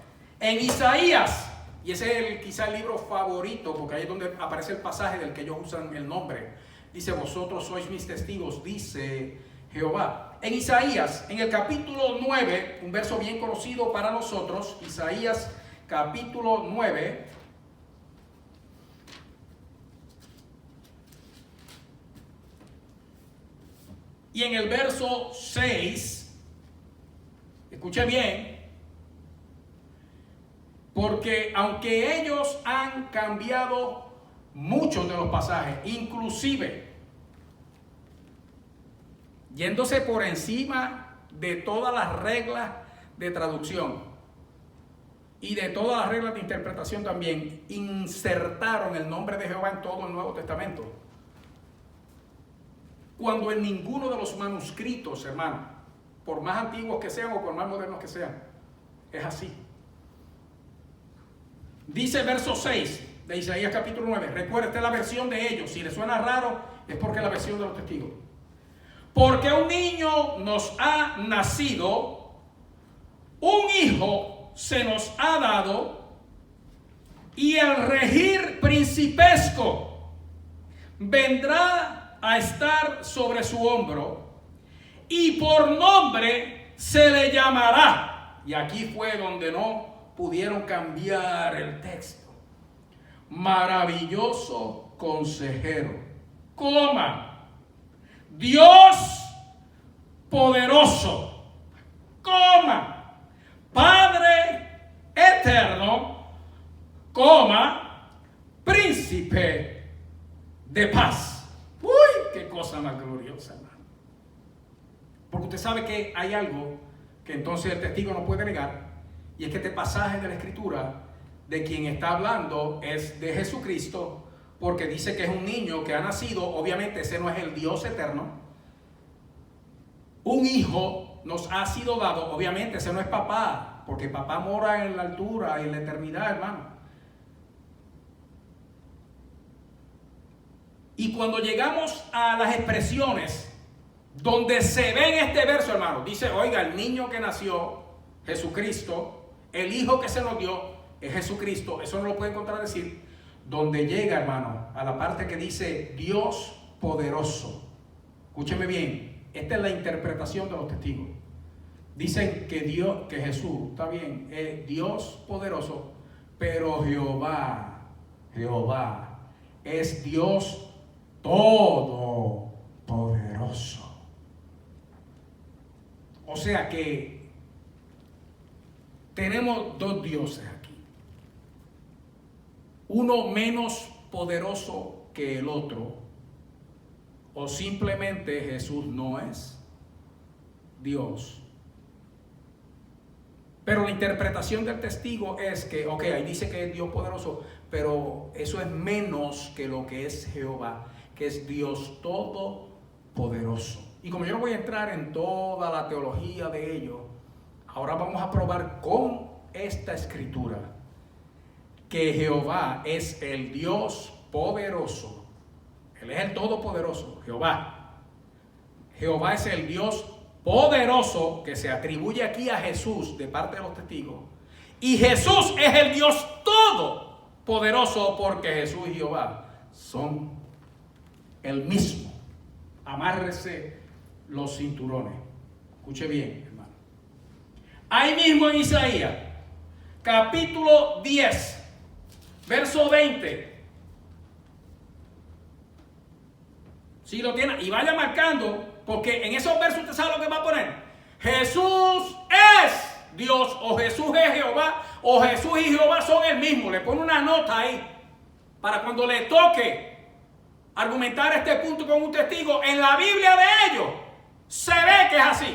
Speaker 1: En Isaías, y ese es quizá el libro favorito, porque ahí es donde aparece el pasaje del que ellos usan el nombre. Dice, vosotros sois mis testigos, dice Jehová. En Isaías, en el capítulo 9, un verso bien conocido para nosotros, Isaías capítulo 9, y en el verso 6, escuche bien, porque aunque ellos han cambiado muchos de los pasajes, inclusive yéndose por encima de todas las reglas de traducción y de todas las reglas de interpretación también, insertaron el nombre de Jehová en todo el Nuevo Testamento. Cuando en ninguno de los manuscritos, hermano, por más antiguos que sean o por más modernos que sean, es así. Dice verso 6 de Isaías capítulo 9. Recuerda, esta es la versión de ellos. Si les suena raro, es porque es la versión de los testigos. Porque un niño nos ha nacido, un hijo se nos ha dado, y el regir principesco vendrá a estar sobre su hombro, y por nombre se le llamará. Y aquí fue donde no pudieron cambiar el texto. Maravilloso consejero, Dios poderoso, Padre eterno, príncipe de paz. Uy, qué cosa más gloriosa, hermano. Porque usted sabe que hay algo que entonces el testigo no puede negar. Y es que este pasaje de la Escritura, de quien está hablando es de Jesucristo, porque dice que es un niño que ha nacido. Obviamente ese no es el Dios eterno. Un hijo nos ha sido dado. Obviamente ese no es papá, porque papá mora en la altura, en la eternidad, hermano. Y cuando llegamos a las expresiones donde se ve en este verso, hermano, dice, oiga, el niño que nació, Jesucristo, el hijo que se nos dio es Jesucristo. Eso no lo pueden contradecir. Donde llega, hermano, a la parte que dice Dios poderoso. Escúcheme bien. Esta es la interpretación de los testigos. Dicen que que Jesús, está bien, es Dios poderoso, pero Jehová es Dios todopoderoso. O sea que tenemos 2 dioses aquí. Uno menos poderoso que el otro. O simplemente Jesús no es Dios. Pero la interpretación del testigo es que, ahí dice que es Dios poderoso, pero eso es menos que lo que es Jehová, que es Dios todopoderoso. Y como yo no voy a entrar en toda la teología de ello, ahora vamos a probar con esta escritura que Jehová es el Dios poderoso. Él es el todopoderoso, Jehová. Jehová es el Dios poderoso que se atribuye aquí a Jesús de parte de los testigos. Y Jesús es el Dios todopoderoso, porque Jesús y Jehová son el mismo. Amárrese los cinturones. Escuche bien, hermano. Ahí mismo en Isaías, capítulo 10, verso 20. Si lo tiene, y vaya marcando, porque en esos versos usted sabe lo que va a poner. Jesús es Dios, o Jesús es Jehová, o Jesús y Jehová son el mismo. Le pone una nota ahí, para cuando le toque argumentar este punto con un testigo, en la Biblia de ellos se ve que es así.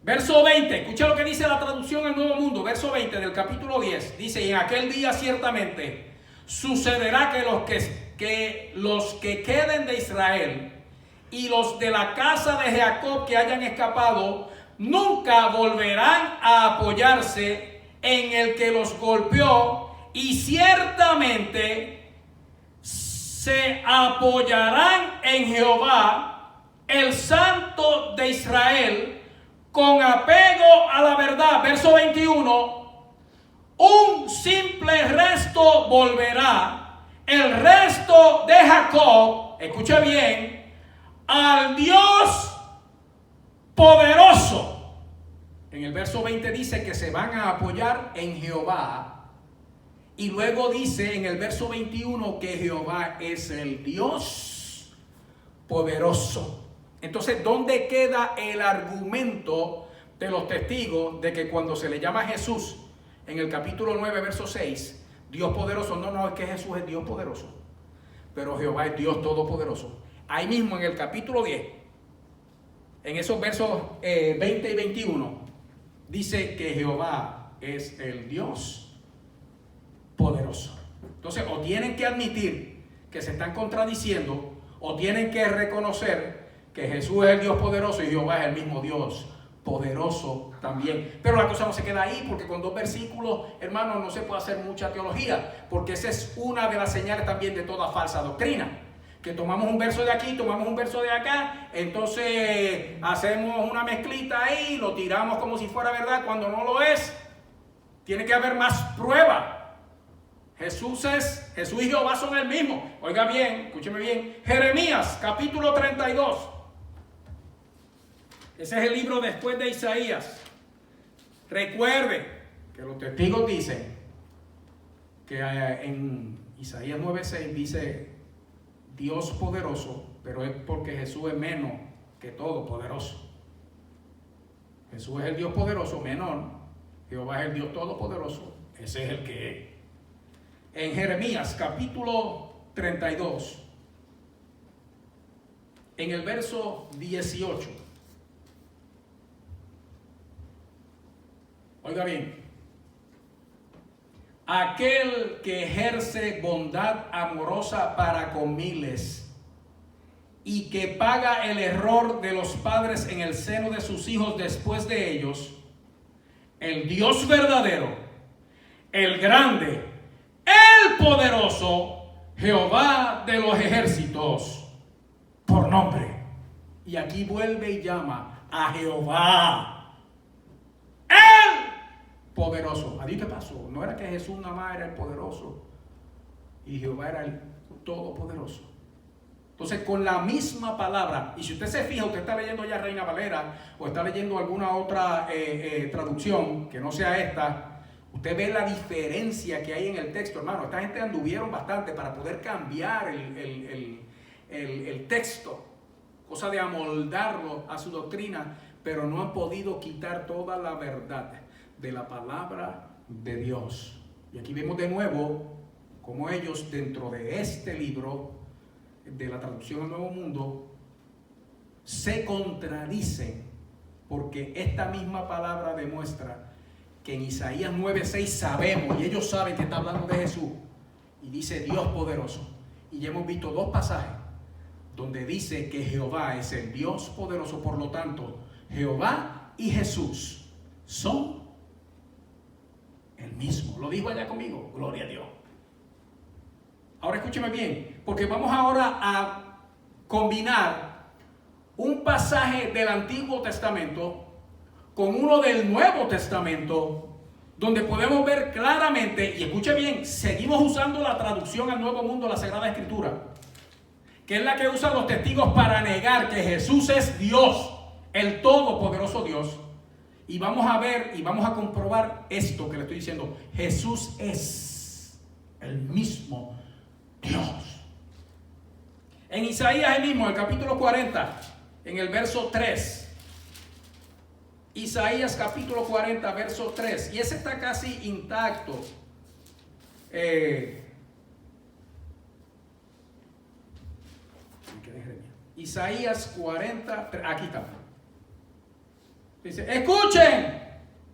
Speaker 1: Verso 20, escucha lo que dice la traducción El Nuevo Mundo, verso 20 del capítulo 10. Dice, y en aquel día ciertamente sucederá que los que queden de Israel y los de la casa de Jacob que hayan escapado, nunca volverán a apoyarse en el que los golpeó, y ciertamente se apoyarán en Jehová, el Santo de Israel, con apego a la verdad. Verso 21, un simple resto volverá, el resto de Jacob, escucha bien, al Dios poderoso. En el verso 20 dice que se van a apoyar en Jehová, y luego dice en el verso 21 que Jehová es el Dios poderoso. Entonces, ¿dónde queda el argumento de los testigos de que cuando se le llama a Jesús en el capítulo 9, verso 6, Dios poderoso? No, es que Jesús es Dios poderoso, pero Jehová es Dios todopoderoso. Ahí mismo en el capítulo 10, en esos versos 20 y 21, dice que Jehová es el Dios poderoso. Entonces, o tienen que admitir que se están contradiciendo, o tienen que reconocer que Jesús es el Dios poderoso y Jehová es el mismo Dios poderoso también. Pero la cosa no se queda ahí, porque con 2 versículos, hermanos, no se puede hacer mucha teología, porque esa es una de las señales también de toda falsa doctrina. Que tomamos un verso de aquí, tomamos un verso de acá, entonces hacemos una mezclita ahí, lo tiramos como si fuera verdad cuando no lo es. Tiene que haber más prueba. Jesús y Jehová son el mismo. Oiga bien, escúcheme bien. Jeremías, capítulo 32. Ese es el libro después de Isaías. Recuerde que los testigos dicen que en Isaías 9:6 dice Dios poderoso, pero es porque Jesús es menos que todopoderoso. Jesús es el Dios poderoso menor, Jehová es el Dios todopoderoso, ese es el que es. En Jeremías capítulo 32, en el verso 18, oiga bien, aquel que ejerce bondad amorosa para con miles y que paga el error de los padres en el seno de sus hijos después de ellos, el Dios verdadero, el grande, el poderoso, Jehová de los ejércitos, por nombre. Y aquí vuelve y llama a Jehová, el poderoso. ¿A ti qué pasó? No era que Jesús nada más era el poderoso y Jehová era el todopoderoso. Entonces, con la misma palabra, y si usted se fija, usted está leyendo ya Reina Valera o está leyendo alguna otra traducción que no sea esta, usted ve la diferencia que hay en el texto, hermano. Esta gente anduvieron bastante para poder cambiar el texto, cosa de amoldarlo a su doctrina, pero no han podido quitar toda la verdad de la palabra de Dios. Y aquí vemos de nuevo cómo ellos, dentro de este libro de la traducción al Nuevo Mundo, se contradicen, porque esta misma palabra demuestra que en Isaías 9:6 sabemos, y ellos saben que está hablando de Jesús, y dice Dios poderoso. Y ya hemos visto 2 pasajes donde dice que Jehová es el Dios poderoso. Por lo tanto, Jehová y Jesús son el mismo. Lo dijo allá conmigo, gloria a Dios. Ahora escúcheme bien, porque vamos ahora a combinar un pasaje del Antiguo Testamento con uno del Nuevo Testamento, donde podemos ver claramente, y escuche bien, seguimos usando la traducción al Nuevo Mundo, la Sagrada Escritura, que es la que usan los testigos para negar que Jesús es Dios, el todopoderoso Dios, Y vamos a ver y vamos a comprobar esto que le estoy diciendo. Jesús es el mismo Dios. En Isaías mismo, el capítulo 40, en el verso 3. Isaías capítulo 40, verso 3. Y ese está casi intacto. Isaías 40, aquí está. Dice, escuchen,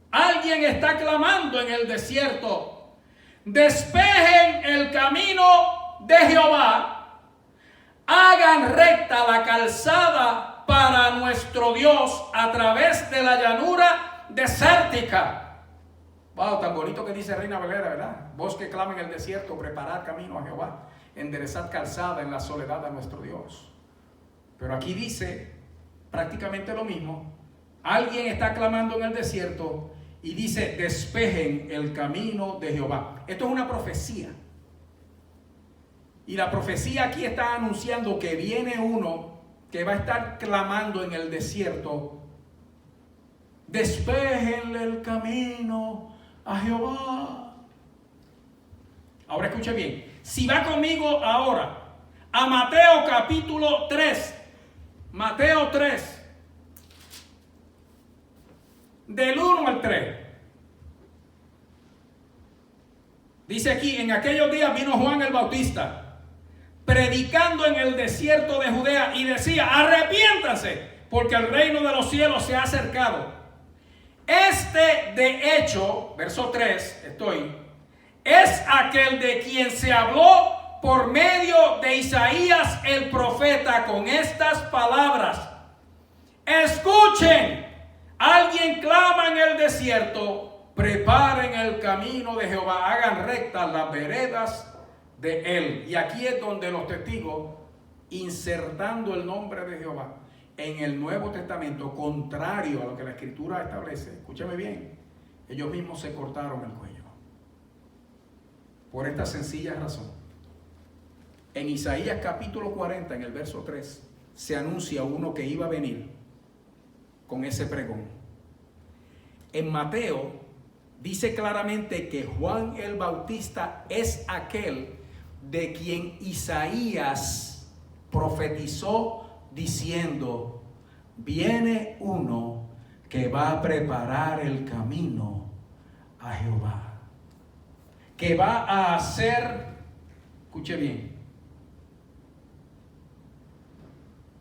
Speaker 1: alguien está clamando en el desierto, despejen el camino de Jehová, hagan recta la calzada para nuestro Dios a través de la llanura desértica. Wow, tan bonito que dice Reina Valera, ¿verdad? Vos que clama en el desierto, preparad camino a Jehová, enderezad calzada en la soledad a nuestro Dios. Pero aquí dice prácticamente lo mismo. Alguien está clamando en el desierto y dice, despejen el camino de Jehová. Esto es una profecía. Y la profecía aquí está anunciando que viene uno que va a estar clamando en el desierto, despejenle el camino a Jehová. Ahora escuche bien. Si va conmigo ahora a Mateo capítulo 3. Mateo 3. Del 1 al 3. Dice aquí, en aquellos días vino Juan el Bautista, predicando en el desierto de Judea, y decía, arrepiéntanse, porque el reino de los cielos se ha acercado. Este, de hecho, verso 3, es aquel de quien se habló por medio de Isaías el profeta con estas palabras. Escuchen, alguien clama en el desierto, preparen el camino de Jehová, hagan rectas las veredas de él. Y aquí es donde los testigos, insertando el nombre de Jehová en el Nuevo Testamento, contrario a lo que la Escritura establece, escúchame bien, ellos mismos se cortaron el cuello. Por esta sencilla razón. En Isaías capítulo 40, en el verso 3, se anuncia uno que iba a venir con ese pregón. En Mateo dice claramente que Juan el Bautista es aquel de quien Isaías profetizó diciendo, viene uno que va a preparar el camino a Jehová, que va a hacer, escuche bien,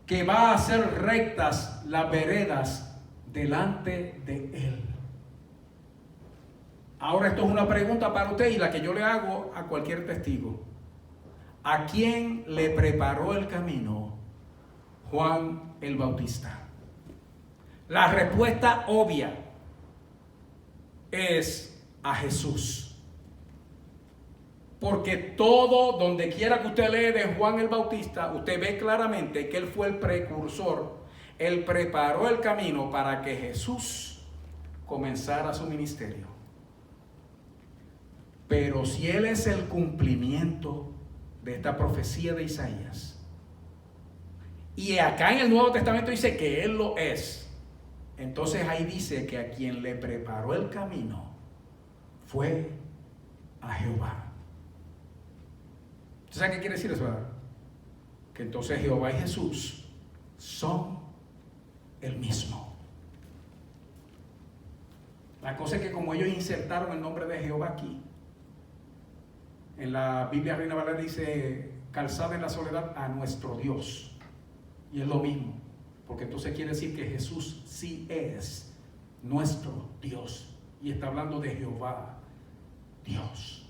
Speaker 1: que va a hacer rectas las veredas delante de él. Ahora esto es una pregunta para usted y la que yo le hago a cualquier testigo. ¿A quién le preparó el camino Juan el Bautista? La respuesta obvia es a Jesús. Porque todo, donde quiera que usted lee de Juan el Bautista, usted ve claramente que él fue el precursor. Él preparó el camino para que Jesús comenzara su ministerio. Pero si él es el cumplimiento de esta profecía de Isaías, y acá en el Nuevo Testamento dice que él lo es, entonces ahí dice que a quien le preparó el camino fue a Jehová. ¿Usted sabe qué quiere decir eso, verdad? Que entonces Jehová y Jesús son el mismo. La cosa es que como ellos insertaron el nombre de Jehová aquí, en la Biblia Reina Valera dice, calzada en la soledad a nuestro Dios. Y es lo mismo, porque entonces quiere decir que Jesús sí es nuestro Dios. Y está hablando de Jehová, Dios.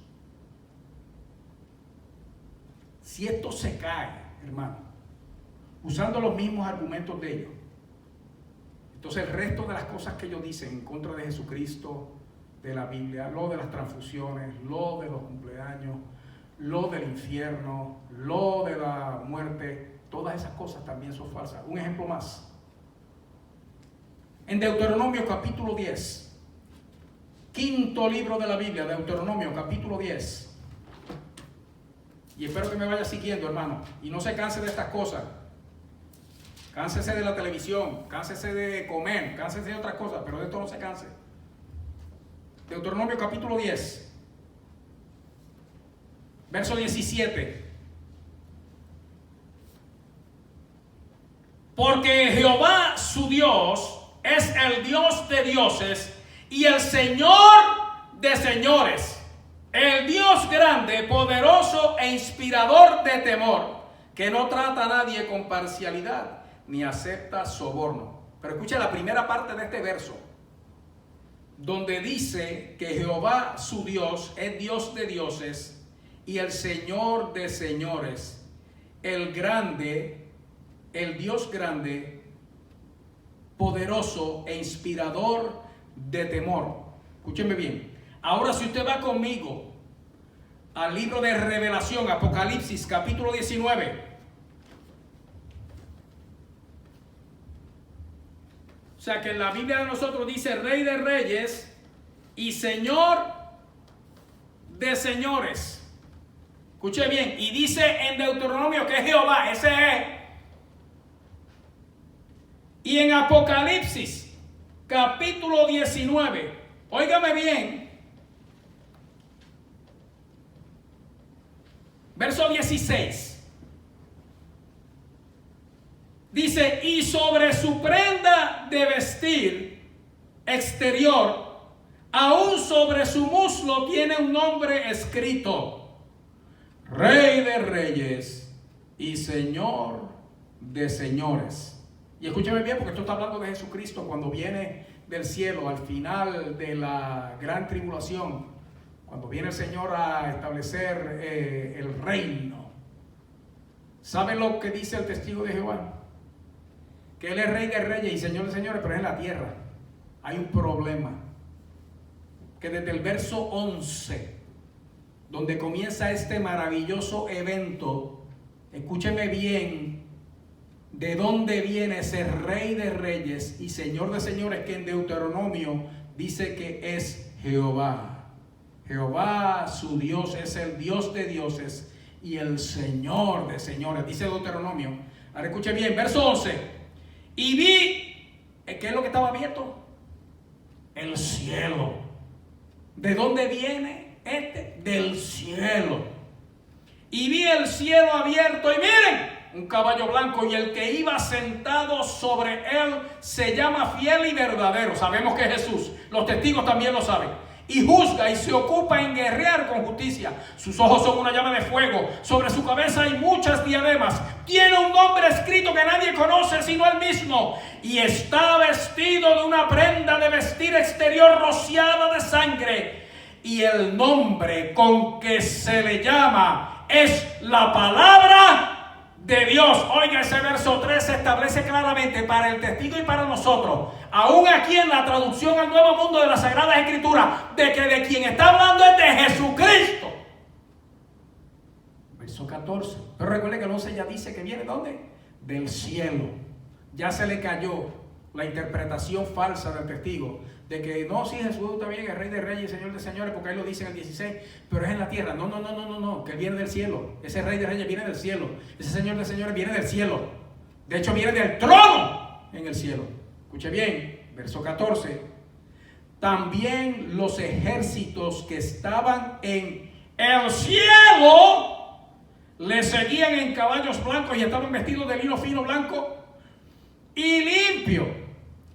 Speaker 1: Si esto se cae, hermano, usando los mismos argumentos de ellos, entonces el resto de las cosas que ellos dicen en contra de Jesucristo, de la Biblia, lo de las transfusiones, lo de los cumpleaños, lo del infierno, lo de la muerte, todas esas cosas también son falsas. Un ejemplo más. En Deuteronomio capítulo 10, quinto libro de la Biblia, Deuteronomio capítulo 10. Y espero que me vaya siguiendo, hermano, y no se canse de estas cosas. Cánsese de la televisión, cánsese de comer, cánsese de otras cosas, pero de esto no se canse. Deuteronomio capítulo 10, verso 17. Porque Jehová su Dios es el Dios de dioses y el Señor de señores, el Dios grande, poderoso e inspirador de temor, que no trata a nadie con parcialidad ni acepta soborno. Pero escucha la primera parte de este verso, donde dice que Jehová su Dios es Dios de dioses y el Señor de señores, el grande, el Dios grande, poderoso e inspirador de temor. Escúcheme bien. Ahora, si usted va conmigo al libro de Revelación, Apocalipsis, capítulo 19. O sea que en la Biblia de nosotros dice Rey de reyes y Señor de señores. Escuche bien. Y dice en Deuteronomio que es Jehová, ese es. Y en Apocalipsis, capítulo 19, óigame bien, verso 16. Dice, y sobre su prenda de vestir exterior, aún sobre su muslo tiene un nombre escrito: Rey de reyes y Señor de señores. Y escúcheme bien, porque esto está hablando de Jesucristo cuando viene del cielo al final de la gran tribulación, cuando viene el Señor a establecer el reino. ¿Saben lo que dice el testigo de Jehová? Que Él es Rey de reyes y Señor de señores, pero es en la tierra. Hay un problema. Que desde el verso 11, donde comienza este maravilloso evento, escúcheme bien, de dónde viene ese Rey de reyes y Señor de señores, que en Deuteronomio dice que es Jehová. Jehová su Dios es el Dios de dioses y el Señor de señores, dice Deuteronomio. Ahora escuche bien, verso 11. Y vi, ¿qué es lo que estaba abierto? El cielo. ¿De dónde viene este? Del cielo. Y vi el cielo abierto y miren, un caballo blanco, y el que iba sentado sobre él se llama Fiel y Verdadero. Sabemos que es Jesús, los testigos también lo saben. Y juzga y se ocupa en guerrear con justicia. Sus ojos son una llama de fuego. Sobre su cabeza hay muchas diademas. Tiene un nombre escrito que nadie conoce sino él mismo. Y está vestido de una prenda de vestir exterior rociada de sangre. Y el nombre con que se le llama es la palabra de Dios. Oiga, ese verso 3 se establece claramente para el testigo y para nosotros, aún aquí en la traducción al Nuevo Mundo de las Sagradas Escrituras, de que de quien está hablando es de Jesucristo. Verso 14. Pero recuerde que el 11 ya dice que viene, ¿dónde? Del cielo. Ya se le cayó la interpretación falsa del testigo de que no, sí, Jesús también es Rey de reyes y Señor de señores, porque ahí lo dice en el 16, pero es en la tierra. No, que él viene del cielo. Ese Rey de reyes viene del cielo. Ese Señor de señores viene del cielo. De hecho, viene del trono en el cielo. Escuche bien, verso 14. También los ejércitos que estaban en el cielo le seguían en caballos blancos y estaban vestidos de lino fino blanco y limpio.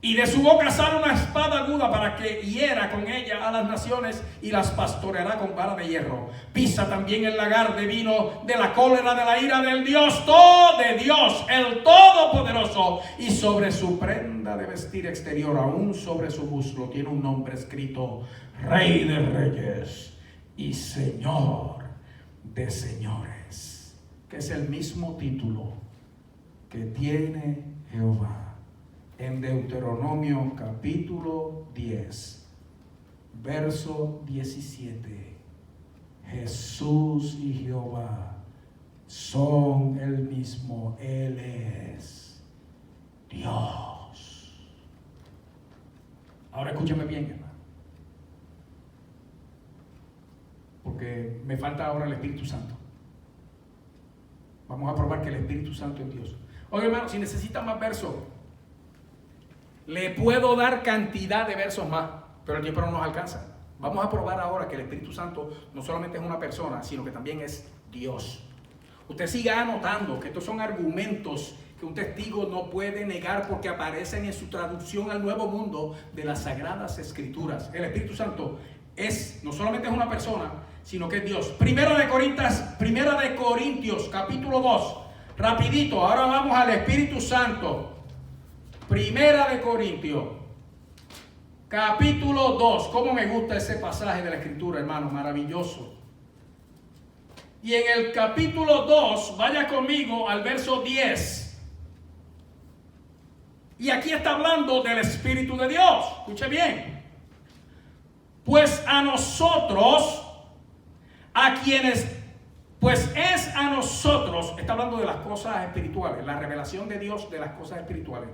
Speaker 1: Y de su boca sale una espada aguda para que hiera con ella a las naciones y las pastoreará con vara de hierro. Pisa también el lagar de vino de la cólera de la ira del Dios, todo de Dios, el Todopoderoso. Y sobre su prenda de vestir exterior, aún sobre su muslo, tiene un nombre escrito: Rey de reyes y Señor de señores. Que es el mismo título que tiene Jehová. En Deuteronomio capítulo 10, verso 17, Jesús y Jehová son el mismo. Él es Dios. Ahora escúchame bien, hermano, porque me falta ahora el Espíritu Santo. Vamos a probar que el Espíritu Santo es Dios. Oye, hermano, si necesita más versos, le puedo dar cantidad de versos más, pero el tiempo no nos alcanza. Vamos a probar ahora que el Espíritu Santo no solamente es una persona, sino que también es Dios. Usted siga anotando que estos son argumentos que un testigo no puede negar porque aparecen en su traducción al Nuevo Mundo de las Sagradas Escrituras. El Espíritu Santo no solamente es una persona, sino que es Dios. Primera de Corintios, capítulo 2. Rapidito, ahora vamos al Espíritu Santo. Primera de Corintios, capítulo 2. Cómo me gusta ese pasaje de la Escritura, hermano, maravilloso. Y en el capítulo 2, vaya conmigo al verso 10. Y aquí está hablando del Espíritu de Dios. Escuche bien. Pues a nosotros, está hablando de las cosas espirituales, la revelación de Dios de las cosas espirituales.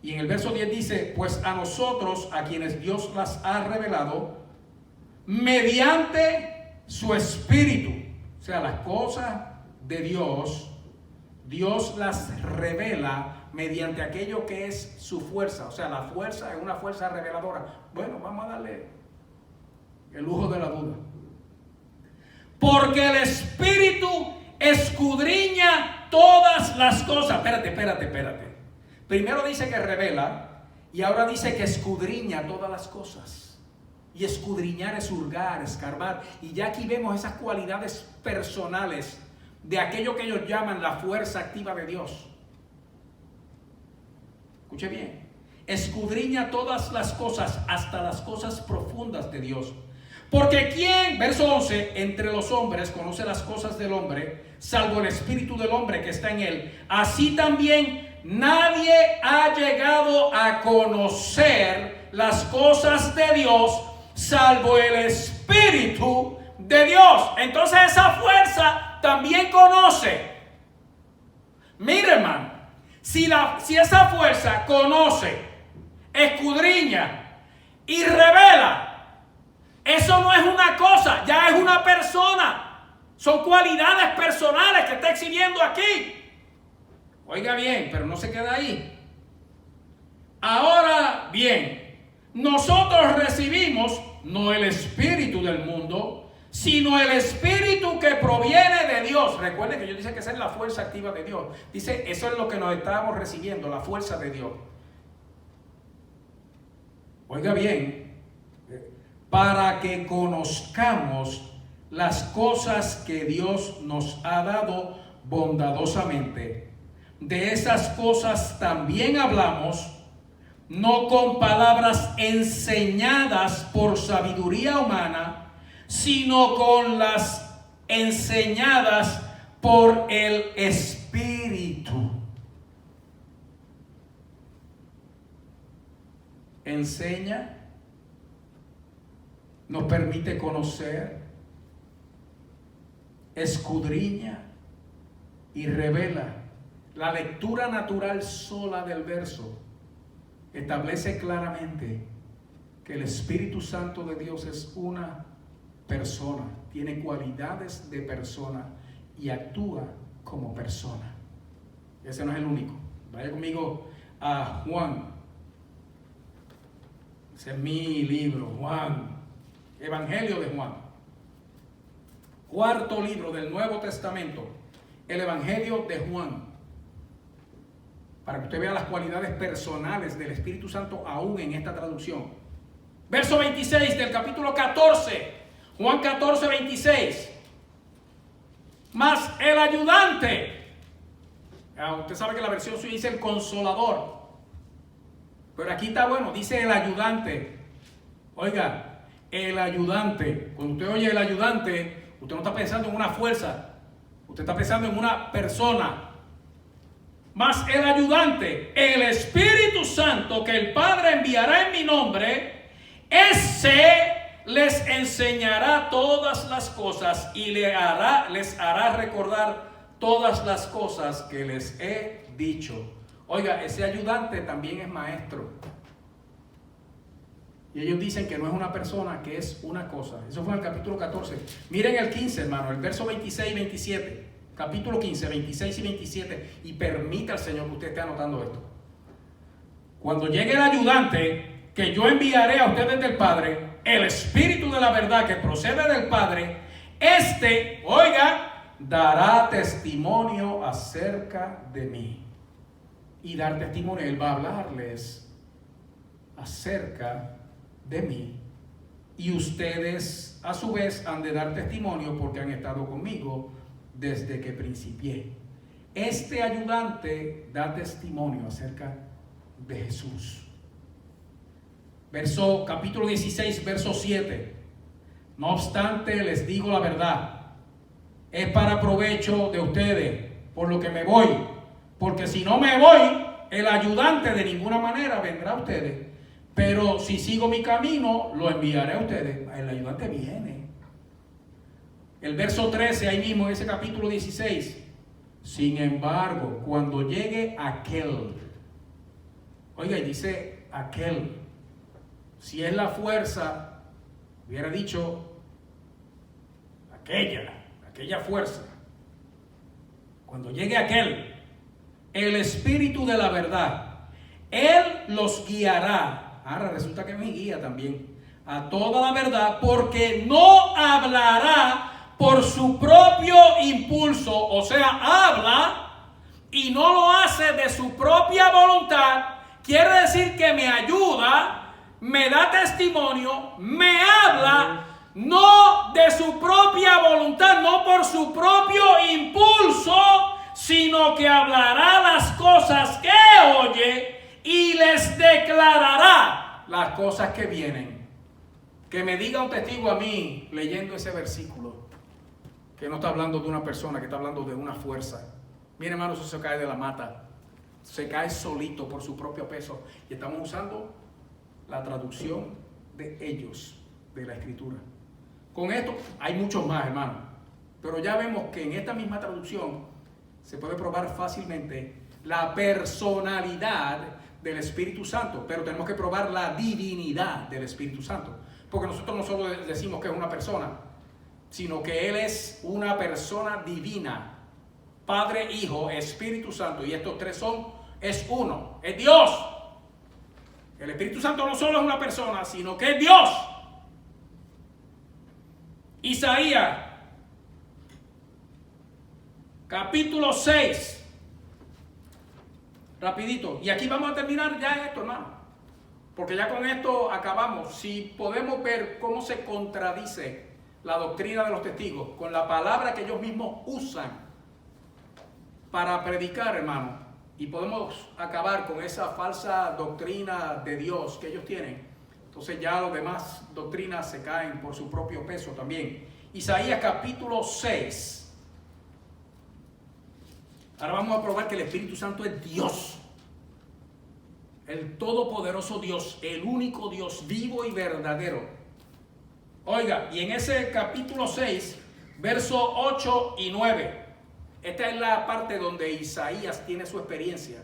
Speaker 1: Y en el verso 10 dice, pues a nosotros, a quienes Dios las ha revelado, mediante su Espíritu. O sea, las cosas de Dios, Dios las revela mediante aquello que es su fuerza. O sea, la fuerza es una fuerza reveladora. Bueno, vamos a darle el lujo de la duda. Porque el Espíritu escudriña todas las cosas. Espérate. Primero dice que revela y ahora dice que escudriña todas las cosas. Y escudriñar es hurgar, escarbar. Y ya aquí vemos esas cualidades personales de aquello que ellos llaman la fuerza activa de Dios. Escuche bien. Escudriña todas las cosas, hasta las cosas profundas de Dios. Porque ¿quién, verso 11, entre los hombres conoce las cosas del hombre, salvo el espíritu del hombre que está en él? Así también nadie ha llegado a conocer las cosas de Dios, salvo el Espíritu de Dios. Entonces esa fuerza también conoce. Mire, hermano, si esa fuerza conoce, escudriña y revela, eso no es una cosa, ya es una persona. Son cualidades personales que está exhibiendo aquí. Oiga bien, pero no se queda ahí. Ahora bien, nosotros recibimos no el espíritu del mundo, sino el espíritu que proviene de Dios. Recuerden que yo dije que esa es la fuerza activa de Dios. Dice, eso es lo que nos estamos recibiendo, la fuerza de Dios. Oiga bien, para que conozcamos las cosas que Dios nos ha dado bondadosamente. De esas cosas también hablamos, no con palabras enseñadas por sabiduría humana, sino con las enseñadas por el Espíritu. Enseña, nos permite conocer, escudriña y revela. La lectura natural sola del verso establece claramente que el Espíritu Santo de Dios es una persona, tiene cualidades de persona y actúa como persona. Ese no es el único. Vaya conmigo a Juan. Ese es mi libro, Juan. Evangelio de Juan. Cuarto libro del Nuevo Testamento. El Evangelio de Juan. Para que usted vea las cualidades personales del Espíritu Santo aún en esta traducción. Verso 26 del capítulo 14. Juan 14, 26. Mas el ayudante. Usted sabe que la versión suya dice el consolador. Pero aquí está bueno, dice el ayudante. Oiga, el ayudante. Cuando usted oye el ayudante, usted no está pensando en una fuerza. Usted está pensando en una persona. Mas el ayudante, el Espíritu Santo que el Padre enviará en mi nombre, ese les enseñará todas las cosas y les hará recordar todas las cosas que les he dicho. Oiga, ese ayudante también es maestro. Y ellos dicen que no es una persona, que es una cosa. Eso fue en el capítulo 14. Miren el 15, hermano, el verso 26 y 27. capítulo 15, 26 y 27, y permita al Señor que usted esté anotando esto. Cuando llegue el ayudante que yo enviaré a ustedes del Padre, el Espíritu de la verdad que procede del Padre, oiga, dará testimonio acerca de mí. Y dar testimonio, Él va a hablarles acerca de mí. Y ustedes a su vez han de dar testimonio porque han estado conmigo desde que principié. Este ayudante da testimonio acerca de Jesús. Capítulo 16, verso 7. No obstante, les digo la verdad. Es para provecho de ustedes, por lo que me voy. Porque si no me voy, el ayudante de ninguna manera vendrá a ustedes. Pero si sigo mi camino, lo enviaré a ustedes. El ayudante viene. El verso 13, ahí mismo en ese capítulo 16. Sin embargo, cuando llegue aquel, oiga, y dice aquel, si es la fuerza, hubiera dicho aquella fuerza. Cuando llegue aquel, el Espíritu de la verdad, Él los guiará. Ahora resulta que me guía también a toda la verdad, porque no hablará por su propio impulso, o sea, habla y no lo hace de su propia voluntad. Quiere decir que me ayuda, me da testimonio, me habla, no de su propia voluntad, no por su propio impulso, sino que hablará las cosas que oye y les declarará las cosas que vienen. Que me diga un testigo a mí, leyendo ese versículo, que no está hablando de una persona, que está hablando de una fuerza. Mire, hermano, eso se cae de la mata. Se cae solito por su propio peso. Y estamos usando la traducción de ellos, de la Escritura. Con esto hay muchos más, hermano. Pero ya vemos que en esta misma traducción se puede probar fácilmente la personalidad del Espíritu Santo. Pero tenemos que probar la divinidad del Espíritu Santo. Porque nosotros no solo decimos que es una persona, sino que Él es una persona divina. Padre, Hijo, Espíritu Santo. Y estos tres es uno, es Dios. El Espíritu Santo no solo es una persona, sino que es Dios. Isaías, capítulo 6. Rapidito. Y aquí vamos a terminar ya esto, hermano. Porque ya con esto acabamos. Si podemos ver cómo se contradice la doctrina de los testigos con la palabra que ellos mismos usan para predicar, hermano, y podemos acabar con esa falsa doctrina de Dios que ellos tienen, entonces ya las demás doctrinas se caen por su propio peso también. Isaías capítulo 6. Ahora vamos a probar que el Espíritu Santo es Dios, el todopoderoso Dios, el único Dios vivo y verdadero. Oiga, y en ese capítulo 6, versos 8 y 9, esta es la parte donde Isaías tiene su experiencia,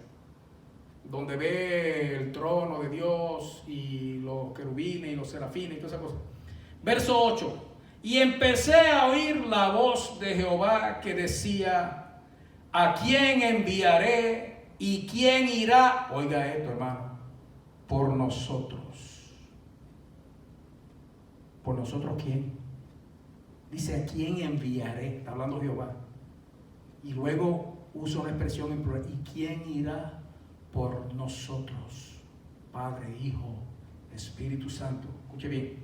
Speaker 1: donde ve el trono de Dios y los querubines y los serafines y todas esas cosas. Verso 8, y empecé a oír la voz de Jehová que decía, ¿a quién enviaré y quién irá? Oiga esto, hermano, por nosotros. ¿Por nosotros quién? Dice, ¿a quién enviaré? Está hablando Jehová. Y luego usa una expresión en plural. ¿Y quién irá por nosotros? Padre, Hijo, Espíritu Santo. Escuche bien.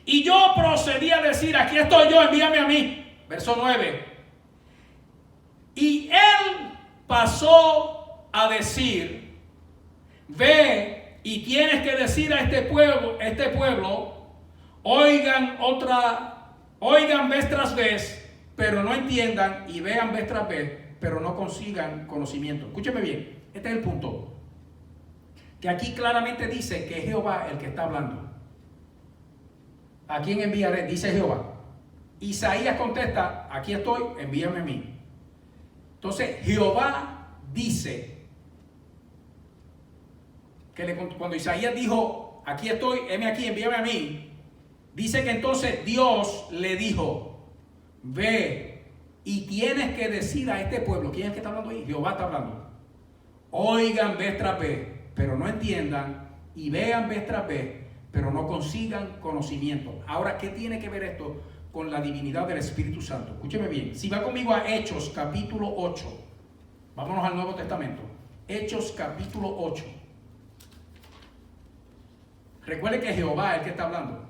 Speaker 1: Y yo procedí a decir, aquí estoy yo, envíame a mí. Verso 9. Y él pasó a decir, ve y tienes que decir a este pueblo, oigan vez tras vez, pero no entiendan, y vean vez tras vez, pero no consigan conocimiento. Escúcheme bien, este es el punto. Que aquí claramente dice que es Jehová el que está hablando. ¿A quién enviaré? Dice Jehová. Isaías contesta, aquí estoy, envíame a mí. Entonces Jehová dice, que cuando Isaías dijo, aquí estoy, heme aquí, envíame a mí, dice que entonces Dios le dijo, ve y tienes que decir a este pueblo, ¿quién es que está hablando ahí? Jehová está hablando. Oigan vez tras vez, pero no entiendan, y vean vez tras vez, pero no consigan conocimiento. Ahora, ¿qué tiene que ver esto con la divinidad del Espíritu Santo? Escúcheme bien. Si va conmigo a Hechos capítulo 8, vámonos al Nuevo Testamento. Hechos capítulo 8. Recuerde que Jehová es el que está hablando.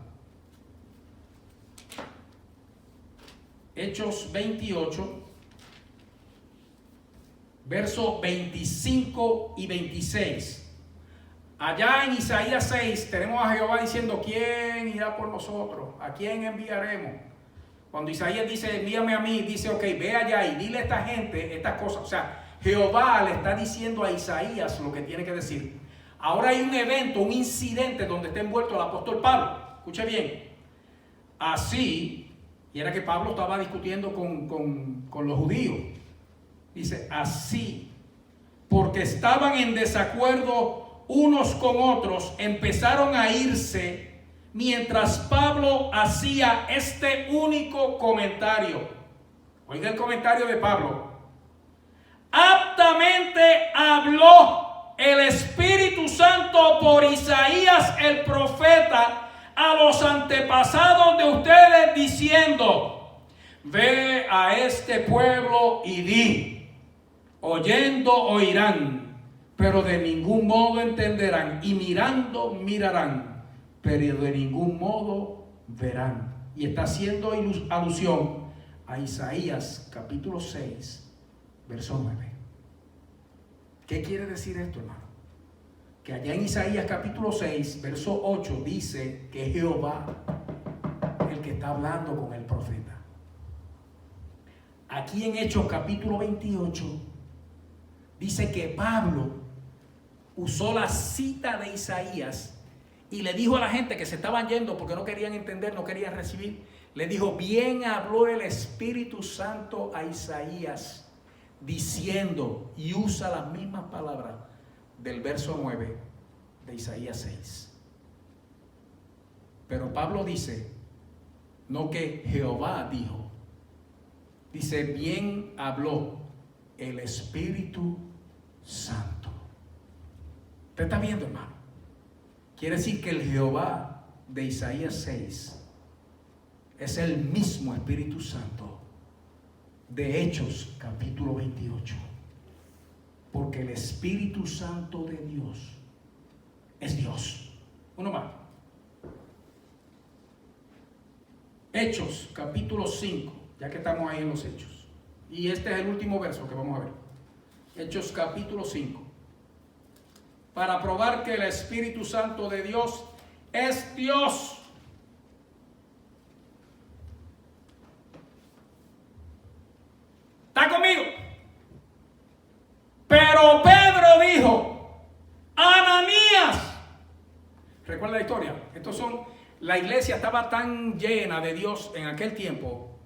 Speaker 1: Hechos 28, versos 25 y 26. Allá en Isaías 6 tenemos a Jehová diciendo, ¿quién irá por nosotros? ¿A quién enviaremos? Cuando Isaías dice, envíame a mí, dice, ok, ve allá y dile a esta gente estas cosas. O sea, Jehová le está diciendo a Isaías lo que tiene que decir. Ahora hay un evento, un incidente donde está envuelto el apóstol Pablo. Escuche bien. Así, y era que Pablo estaba discutiendo con los judíos. Dice, así, porque estaban en desacuerdo unos con otros, empezaron a irse mientras Pablo hacía este único comentario. Oiga el comentario de Pablo. Aptamente habló el Espíritu Santo por Isaías el profeta a los antepasados de ustedes diciendo, ve a este pueblo y di, oyendo oirán, pero de ningún modo entenderán, y mirando mirarán, pero de ningún modo verán. Y está haciendo alusión a Isaías capítulo 6, verso 9. ¿Qué quiere decir esto, hermano? Que allá en Isaías capítulo 6, verso 8, dice que es Jehová el que está hablando con el profeta. Aquí en Hechos capítulo 28, dice que Pablo usó la cita de Isaías y le dijo a la gente que se estaban yendo porque no querían entender, no querían recibir. Le dijo, bien habló el Espíritu Santo a Isaías, diciendo, y usa las mismas palabras del verso 9 de Isaías 6. Pero Pablo dice, no que Jehová dijo, dice, bien habló el Espíritu Santo. ¿Usted está viendo, hermano? Quiere decir que el Jehová de Isaías 6 es el mismo Espíritu Santo de Hechos capítulo 28. Porque el Espíritu Santo de Dios es Dios. Uno más. Hechos capítulo 5, ya que estamos ahí en los Hechos. Y este es el último verso que vamos a ver. Hechos capítulo 5. Para probar que el Espíritu Santo de Dios es Dios. ¿Está conmigo? Pero Pedro dijo, Ananías. ¿Recuerda la historia? La iglesia estaba tan llena de Dios en aquel tiempo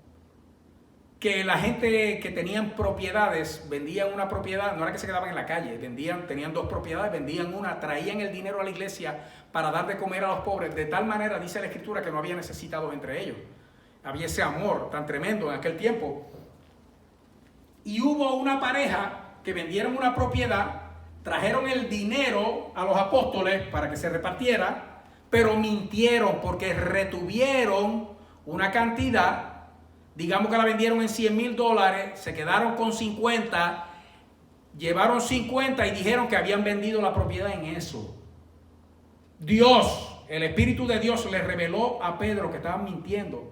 Speaker 1: que la gente que tenían propiedades, vendían una propiedad, no era que se quedaban en la calle, tenían dos propiedades, vendían una, traían el dinero a la iglesia para dar de comer a los pobres. De tal manera, dice la Escritura, que no había necesitados entre ellos. Había ese amor tan tremendo en aquel tiempo. Y hubo una pareja que vendieron una propiedad, trajeron el dinero a los apóstoles para que se repartiera, pero mintieron porque retuvieron una cantidad, digamos que la vendieron en $100,000, se quedaron con 50, llevaron 50 y dijeron que habían vendido la propiedad en eso. Dios, el Espíritu de Dios le reveló a Pedro que estaban mintiendo.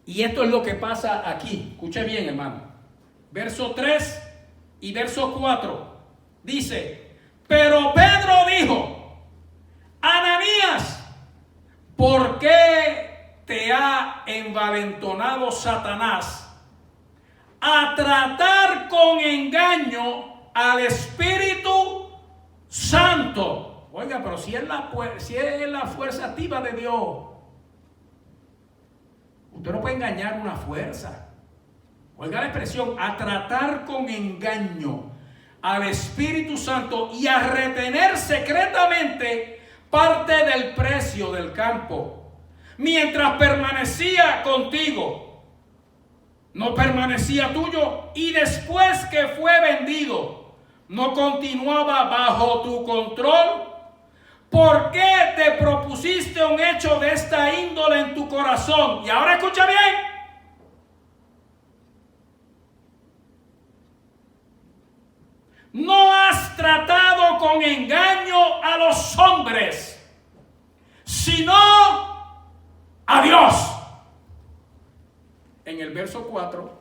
Speaker 1: Y esto es lo que pasa aquí. Escuche bien, hermano. Verso 3 y verso 4. Dice, pero Pedro dijo, Ananías, ¿por qué te ha envalentonado Satanás a tratar con engaño al Espíritu Santo? Oiga, pero si es la fuerza activa de Dios, usted no puede engañar una fuerza. Oiga la expresión, a tratar con engaño al Espíritu Santo y a retener secretamente parte del precio del campo, mientras permanecía contigo. no permanecía tuyo, y después que fue vendido, no continuaba bajo tu control. ¿Por qué te propusiste un hecho de esta índole en tu corazón? Y ahora escucha bien. No has tratado con engaño a los hombres, sino a Dios. En el verso 4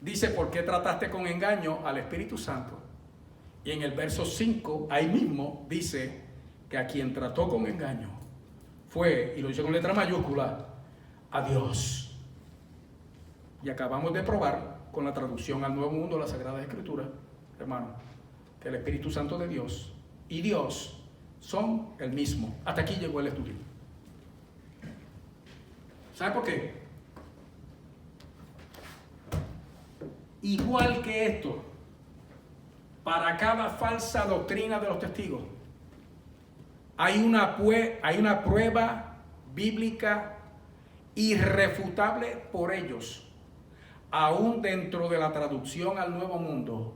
Speaker 1: dice: ¿por qué trataste con engaño al Espíritu Santo? Y en el verso 5, ahí mismo dice que a quien trató con engaño fue, y lo dice con letra mayúscula, a Dios. Y acabamos de probar con la traducción al Nuevo Mundo de la Sagrada Escritura, hermano, que el Espíritu Santo de Dios y Dios son el mismo. Hasta aquí llegó el estudio. ¿Sabe por qué? Igual que esto, para cada falsa doctrina de los testigos, hay una prueba bíblica irrefutable por ellos, aún dentro de la traducción al Nuevo Mundo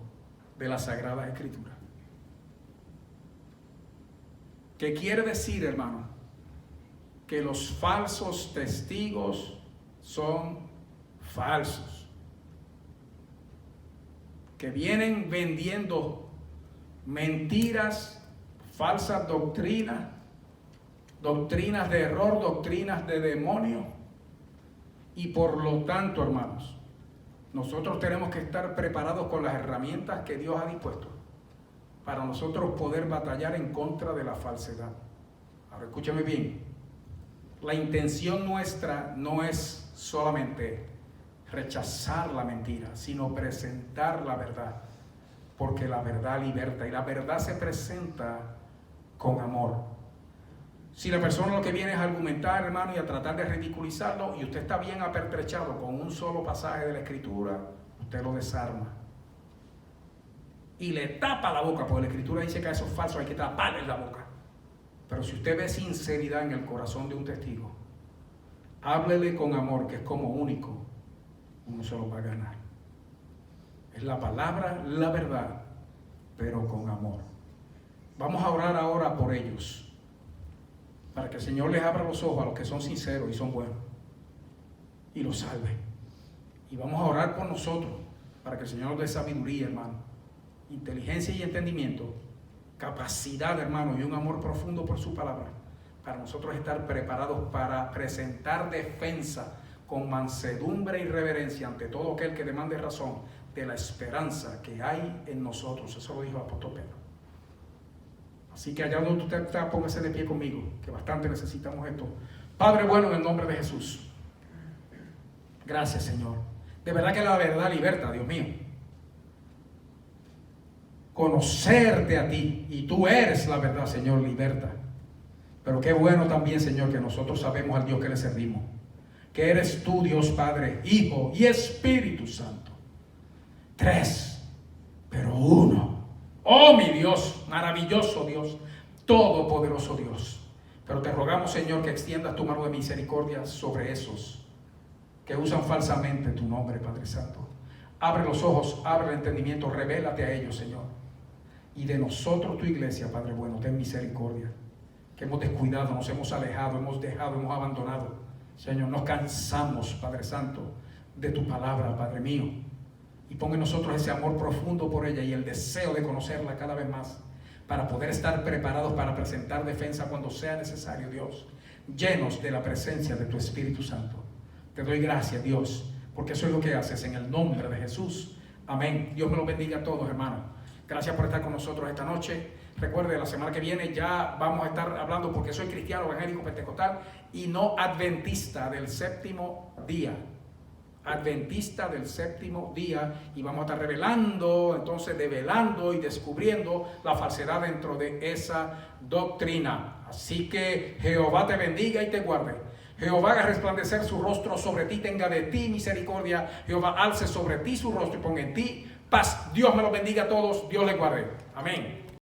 Speaker 1: de la Sagrada Escritura. ¿Qué quiere decir, hermano? Que los falsos testigos son falsos, que vienen vendiendo mentiras, falsas doctrinas, doctrinas de error, doctrinas de demonio. Y por lo tanto, hermanos, nosotros tenemos que estar preparados con las herramientas que Dios ha dispuesto para nosotros poder batallar en contra de la falsedad. Ahora escúchame bien, la intención nuestra no es solamente rechazar la mentira, sino presentar la verdad, porque la verdad liberta y la verdad se presenta con amor. Si la persona lo que viene es a argumentar, hermano, y a tratar de ridiculizarlo, y usted está bien apertrechado con un solo pasaje de la Escritura, usted lo desarma y le tapa la boca, porque la Escritura dice que a esos falsos hay que taparles la boca. Pero si usted ve sinceridad en el corazón de un testigo, háblele con amor, que es como único uno se lo va a ganar. Es la palabra, la verdad, pero con amor. Vamos a orar ahora por ellos, para que el Señor les abra los ojos a los que son sinceros y son buenos, y los salve. Y vamos a orar por nosotros, para que el Señor nos dé sabiduría, hermano, inteligencia y entendimiento, capacidad, hermano, y un amor profundo por su palabra, para nosotros estar preparados para presentar defensa con mansedumbre y reverencia ante todo aquel que demande razón de la esperanza que hay en nosotros. Eso lo dijo el apóstol Pedro. Así que allá donde usted está, póngase de pie conmigo, que bastante necesitamos esto. Padre bueno, en el nombre de Jesús, gracias, Señor. De verdad que la verdad liberta, Dios mío. Conocerte a ti, y tú eres la verdad, Señor, liberta. Pero qué bueno también, Señor, que nosotros sabemos al Dios que le servimos, que eres tú, Dios Padre, Hijo y Espíritu Santo. Tres, pero uno. Oh, mi Dios, maravilloso Dios, todopoderoso Dios. Pero te rogamos, Señor, que extiendas tu mano de misericordia sobre esos que usan falsamente tu nombre, Padre Santo. Abre los ojos, abre el entendimiento, revélate a ellos, Señor. Y de nosotros, tu iglesia, Padre bueno, ten misericordia. Que hemos descuidado, nos hemos alejado, hemos dejado, hemos abandonado. Señor, nos cansamos, Padre Santo, de tu palabra, Padre mío. Y pon en nosotros ese amor profundo por ella y el deseo de conocerla cada vez más, para poder estar preparados para presentar defensa cuando sea necesario, Dios. Llenos de la presencia de tu Espíritu Santo. Te doy gracias, Dios, porque eso es lo que haces en el nombre de Jesús. Amén. Dios me los bendiga a todos, hermanos. Gracias por estar con nosotros esta noche. Recuerde, la semana que viene ya vamos a estar hablando, porque soy cristiano, evangélico, pentecostal y no adventista del séptimo día. Adventista del séptimo día, y vamos a estar revelando, entonces develando y descubriendo la falsedad dentro de esa doctrina. Así que Jehová te bendiga y te guarde. Jehová haga resplandecer su rostro sobre ti, tenga de ti misericordia. Jehová alce sobre ti su rostro y ponga en ti paz. Dios me los bendiga a todos. Dios les guarde. Amén.